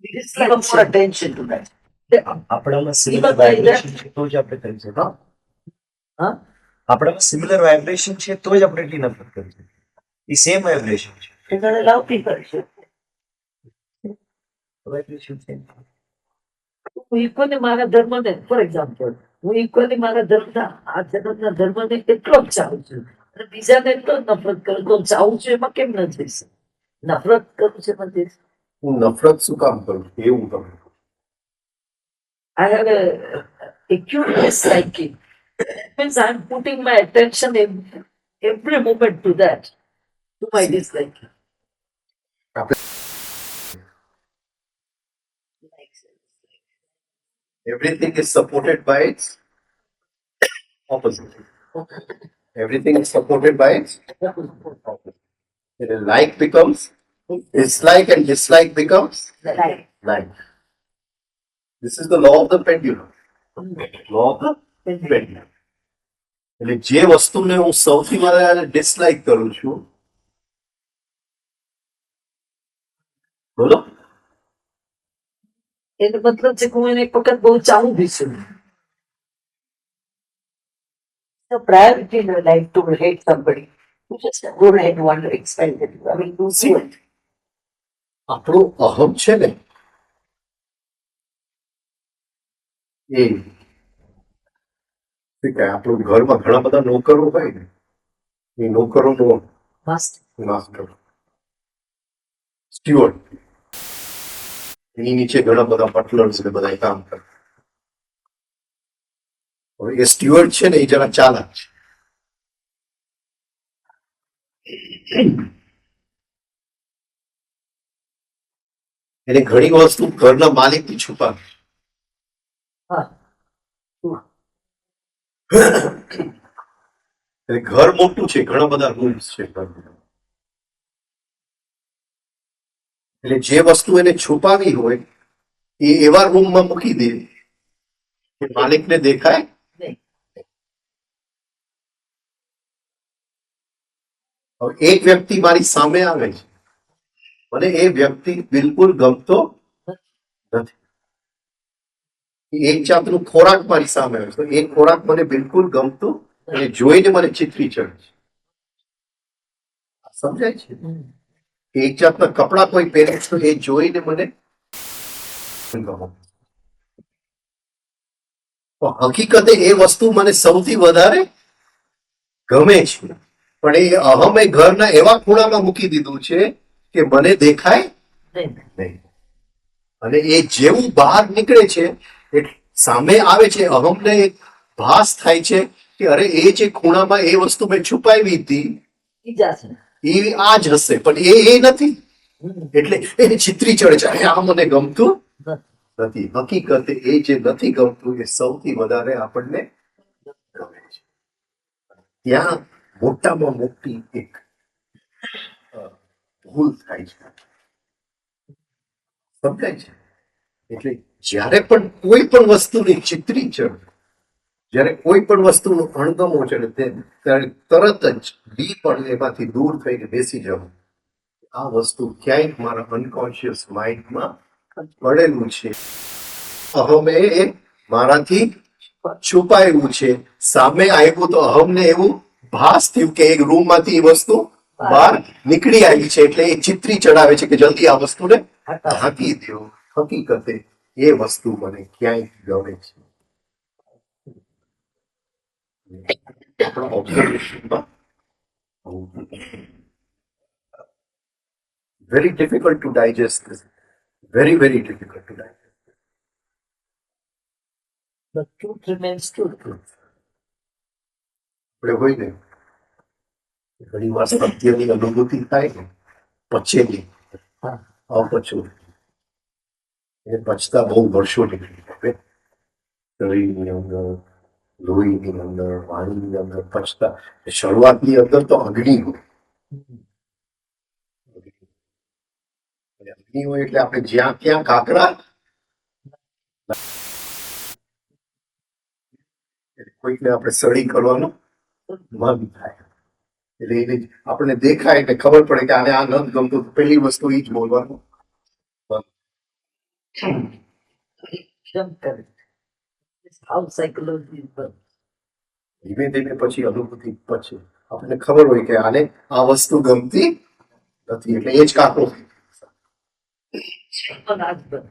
Please give more attention to that. આપણામાં સિમિલર વાઇબ્રેશન છે તો જ આપણે કરી શકીએ. હા, આપણામાં સિમિલર વાઇબ્રેશન છે તો જ આપણે એટલી નફરત કરી શકીએ. એ સેમ વાઇબ્રેશન છે. એને લાવતી કરશે. વાઇબ્રેશન છે. હું ઇક્વલી મારા ધર્મને, ફોર એક્ઝામ્પલ, હું ઇક્વલી મારા ધર્મના આ જગતના ધર્મને એટલો જ ચાહું છું અને બીજાને એટલો જ નફરત કરું તો ચાહું છું એમાં કેમ ન જઈ શકે? નફરત કરું છે પણ તે હું નફરત શું કામ કરું એવું તમે I have a acute disliking. Means I'm putting my attention in every moment to that, to my disliking. everything is supported by its opposite. Everything is supported by its opposite. And a like becomes dislike and dislike becomes like. This is the law of the pendulum. Law of the pendulum. એટલે જે વસ્તુને હું સૌથી વધારે dislike કરું છું બોલો એનો મતલબ છે કે હું એને એક વખત બહુ ચાહું બી છું. The priority in your life to hate somebody. You just go ahead and want to expand it. I mean, you see it. આપણું અહમ છે ને એ શું કહે આપણું ઘરમાં ઘણા બધા નોકરો હોય ને એ નોકરોનો Must. માસ્ટર સ્ટીવર્ડ એની નીચે ઘણા બધા બટલર્સ ને બધા કામ કરે હવે એ સ્ટીવર્ડ છે ને એ જરા ચાલાક છે એને ઘણી વસ્તુ ઘરના માલિકથી છુપાવે હા. એટલે ઘર મોટું છે ઘણા બધા રૂમ્સ છે ઘરમાં એટલે જે વસ્તુ એને છુપાવી હોય એ એવા રૂમમાં મૂકી દે કે માલિકને દેખાય નહીં. હવે એક વ્યક્તિ મારી સામે આવે છે મને એ વ્યક્તિ બિલકુલ ગમતો નથી એક જાતનું ખોરાક મારી સામે આવે છે તો એ ખોરાક મને બિલકુલ ગમતું અને જોઈને મને ચિત્રી ચડે છે સમજાય છે એક જાતના કપડા કોઈ પહેરે છે તો એ જોઈને મને ગમે તો હકીકતે એ વસ્તુ મને સૌથી વધારે ગમે છે પણ એ અહમે ઘરના એવા ખૂણામાં મૂકી દીધું છે કે મને દેખાય નહીં. નહીં અને એ જેવું બહાર નીકળે છે એ સામે આવે છે અહમને એક ભાસ થાય છે કે અરે એ જે ખૂણામાં એ વસ્તુ મેં છુપાવી હતી બીજા છે. એ આ જ હશે પણ એ નથી એટલે એને ચિત્રી ચડે છે અરે આ મને ગમતું નથી હકીકતે એ જે નથી ગમતું એ સૌથી વધારે આપણને ગમે છે ત્યાં મોટામાં મોટી એક ભૂલ થાય છે સમજાય છે એટલે જ્યારે પણ કોઈ પણ વસ્તુની ચિત્રી ચડે જ્યારે કોઈ પણ વસ્તુનો અણગમો ચડે ત્યારે તરત જ બી પણ એમાંથી દૂર થઈને બેસી જવું આ વસ્તુ ક્યાંક મારા અનકોન્શિયસ માઇન્ડમાં પડેલું છે અહમે એ મારાથી છુપાયેલું છે સામે આવ્યું તો અહમને એવું ભાસ થયું કે એક રૂમમાંથી એ વસ્તુ બહાર નીકળી આવી છે એટલે એ ચિત્રી ચડાવે છે કે જલ્દી આ વસ્તુને ઢાંકી દો હકીકતે એ વસ્તુ મને ક્યાંક ગમે છે આપણા ઓબ્ઝર્વેશનમાં very difficult to digest this. Very difficult to digest. The truth remains truth. આપણે હોય ને ઘણી વાર સત્યની અનુભૂતિ થાય ને પચેલી અપચું એ પચતા બહુ વર્ષો નીકળી જાય શરીરની અંદર લોહીની અંદર વાણીની અંદર પચતા શરૂઆતની અંદર તો અગ્નિ હોય અગ્નિ હોય એટલે આપણે જ્યાં ત્યાં કાકરા કોઈકને આપણે સળી કરવાનું મન થાય એટલે એને આપણને દેખાય એટલે ખબર પડે કે આને આ નથી ગમતું પહેલી વસ્તુ એ જ બોલવાનું એકદમ correct. It's how psychology works. ધીમે ધીમે પછી અનુભૂતિ પછી આપણને ખબર હોય કે આને આ વસ્તુ ગમતી નથી એટલે એ જ કાકો પણ આ જ બને.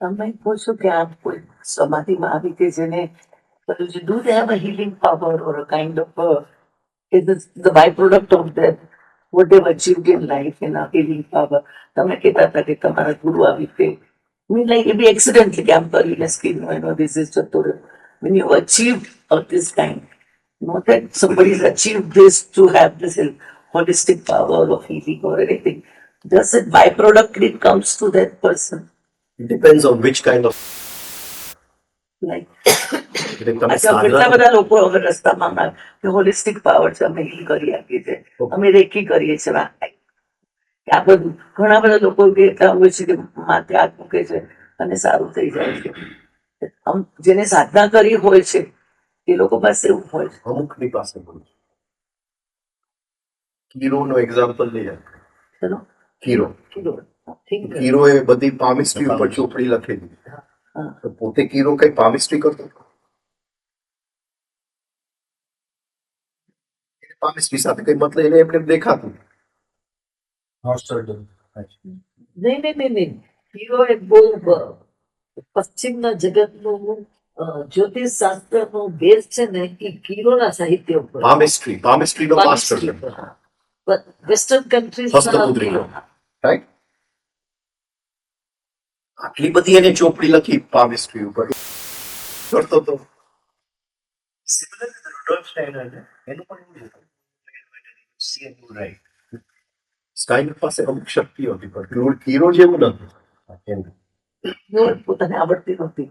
તમે પૂછો કે આપ કોઈ સમાધિમાં આવી કે જેને બધું છે do they have a healing power or a kind of is this the byproduct of that what they've achieved in life in a healing power. તમે કહેતા હતા કે તમારા ગુરુ આવી રીતે mean like it be accidentally કે આમ કરીને skin this is જતો રહ્યો. When you've achieved of this kind, not that somebody's achieved this to have this holistic power of healing or anything. Just a byproduct it comes to that person. It depends on which kind of Like એટલે તમે અચ્છા કેટલા સાધના બધા લોકો હવે રસ્તામાં holistic power છે અમે હીલ કરી આપીએ છીએ અમે રેકી કરીએ છીએ આ બધું ઘણા બધા લોકો કહેતા હોય છે કે માથે હાથ મૂકે છે અને સારું થઈ જાય છે જેને સાધના કરી હોય છે એ લોકો પાસે એવું હોય છે. અમુકની પાસે હોય છે. કીરોનો એક્ઝામ્પલ લઈએ. ચલો કીરો ઠીક છે. કીરોએ બધી પામિસ્ટ્રી ઉપર ચોપડી લખેલી. હા. તો પોતે કીરો કઈ પામિસ્ટ્રી કરતો હતો? પામિસ્ટ્રી સાથે કઈ મતલબ એને એમને દેખાતું નહીં હીરો એક બહુ પશ્ચિમના જગતનું જ્યોતિષ શાસ્ત્રનો બેઝ છે ને એ કીરોના સાહિત્ય ઉપર પામિસ્ટ્રીનો માસ્ટર છે. વેસ્ટર્ન કન્ટ્રીઝ હસ્તમુદ્રી રાઈટ. આટલી બધી એને ચોપડી લખી પામિસ્ટ્રી ઉપર કરતો તો. Similarly, the Rudolf Steiner, એનું પણ એવું જ હતું. See and do right. સ્ટાઇનર પાસે અમુક શક્તિઓ હતી પણ કીરો જેવું નતું. એમ. પોતાને આવડતી નહોતી.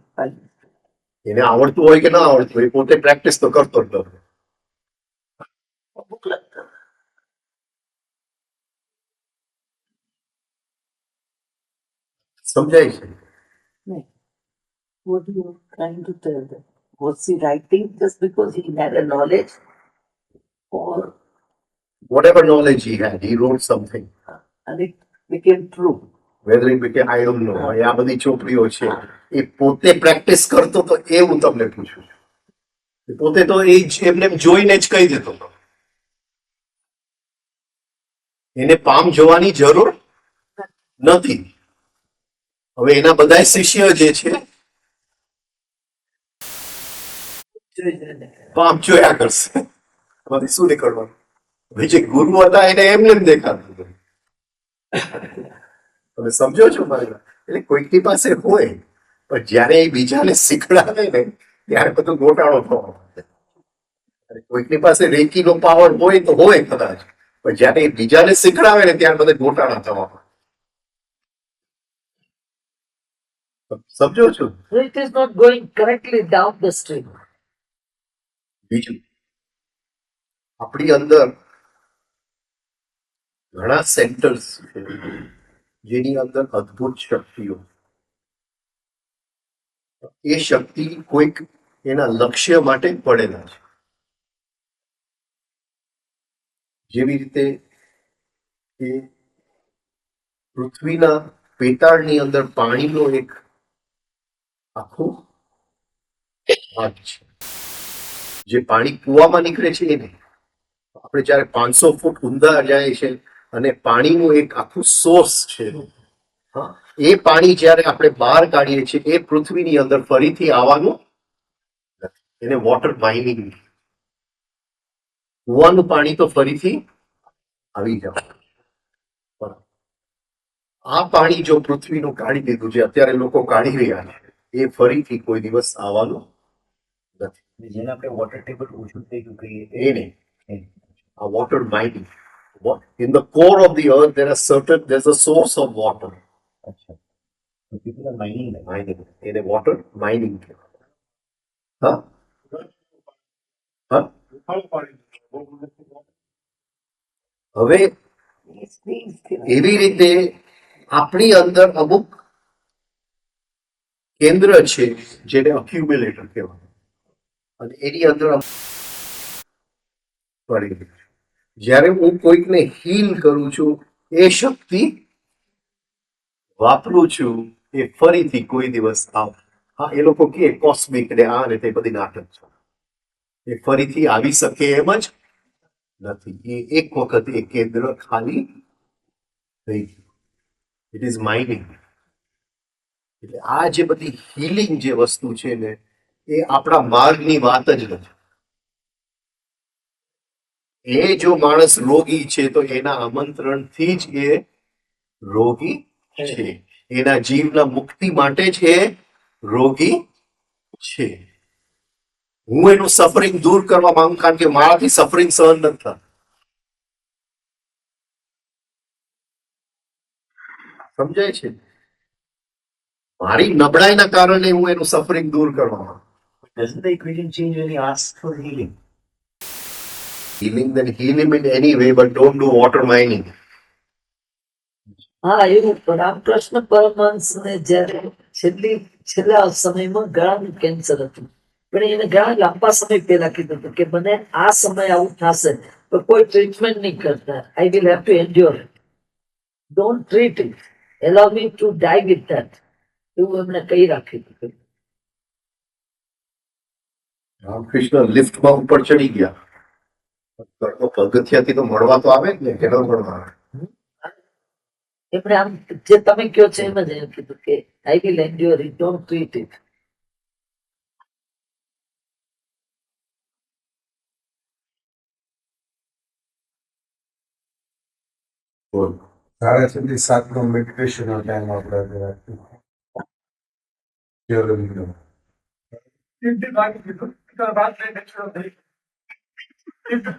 એને આવડતું હોય કે ના આવડતું હોય પોતે પ્રેક્ટિસ તો કરતો જ નતો. અમુક લગતા સમજાય છે? what you are trying to tell them. Was he writing just because he had a knowledge or Whatever knowledge he had, he wrote something. and it became true? Whether it became, I don't know. આ બધી ચોપડીઓ છે એ પોતે practice કરતો તો એવું તમને પૂછું છું. પોતે તો એ એમને જોઈને જ કહી દેતો હતો. એને પામ જોવાની જરૂર નથી. હવે એના બધા શિષ્ય જે છે પામ જોયા કરશે. એમાંથી શું નીકળવાનું? હવે જે ગુરુ હતા એને એમને જ દેખાતું હતું. તમે સમજો છો મારી વાત? એટલે કોઈકની પાસે હોય પણ જયારે એ બીજાને શીખડાવે ને ત્યારે બધું ગોટાળો થવાનો. કોઈકની પાસે રેકીનો પાવર હોય તો હોય કદાચ પણ જયારે એ બીજાને શીખડાવે ને ત્યારે બધા ગોટાળા થવાનો. સમજો છો? So it is not going correctly down the stream. બીજું આપણી અંદર ઘણા સેન્ટર્સ છે જેની અંદર અદ્ભુત શક્તિઓ. એ શક્તિ કોઈક એના લક્ષ્ય માટે પડેલા છે. જેવી રીતે એ પૃથ્વીના પેટાળની અંદર પાણીનો એક આખો ભાગ છે. જે પાણી કૂવામાં નીકળે છે એ નહીં. આપણે જયારે 500 ફૂટ ઊંડા જાય છે અને પાણીનું એક આખું સોર્સ છે. હા, એ પાણી જયારે આપણે બહાર કાઢીએ છીએ એ પૃથ્વીની અંદર ફરીથી આવવાનું નથી. એને વોટર માઇનિંગ. કૂવાનું પાણી તો ફરીથી આવી જવાનું. આ પાણી જો પૃથ્વીનું કાઢી દીધું છે અત્યારે લોકો કાઢી રહ્યા છે એ ફરીથી કોઈ દિવસ આવવાનું નથી. જેને આપણે વોટર ટેબલ ઓછું થઈ ગયું કહીએ એ નહીં. A water mining. In the core of the earth, there's a source of water. અચ્છા તો people are mining that. Mining. In a water mining. Huh? Huh? હવે એવી રીતે આપણી અંદર અમુક કેન્દ્ર છે જેને અક્યુમ્યુલેટર કહેવાય અને એની અંદર પડી છે. જ્યારે હું કોઈકને હીલ કરું છું એ શક્તિ વાપરું છું એ ફરીથી કોઈ દિવસ આવે. હા, એ લોકો કે કોસ્મિક ને આ ને તે બધી નાટક છે. એ ફરીથી આવી શકે એમ જ નથી. એ એક વખત એ કેન્દ્ર ખાલી થઈ ગયું. It is mining. એટલે આ જે બધી હીલિંગ જે વસ્તુ છે ને એ આપણા માર્ગની વાત જ નથી. એ જો માણસ રોગી છે તો એના આમંત્રણથી જ એ રોગી છે. એના જીવના મુક્તિ માટે જ એ રોગી છે. હું એનું સફરિંગ દૂર કરવા માંગુ કારણ કે મારાથી સફરિંગ સહન નથી થતું. સમજાય છે? મારી નબળાઈના કારણે હું એનું સફરિંગ દૂર કરવા માંગુ. Doesn't the equation change when he asks for healing? Healing, then heal him in any way, but don't do water mining. હા એવું રામકૃષ્ણ પરમહંસને જ્યારે છેલ્લા સમયમાં ગળાનું કેન્સર હતું, પણ એને ઘણા લાંબા સમય પહેલા કીધું હતું કે મને આ સમય આવું થશે તો કોઈ ટ્રીટમેન્ટ નહીં કરતા. I will have to endure it, don't treat it, allow me to die with that, એવું એમણે કહી રાખ્યું હતું. રામકૃષ્ણ લિફ્ટમાં ઉપર ચડી ગયા. પગથિયાથી તો મળવા તો આવે જ ને, કે ન મળવા આવે? એમણે આમ જે તમે કહો છો એમ જ એમ કીધું કે I will endure it, don't treat it. બોલ. 6:30 નો મેડિટેશન નો ટાઈમ આપણે રાખ્યો. If the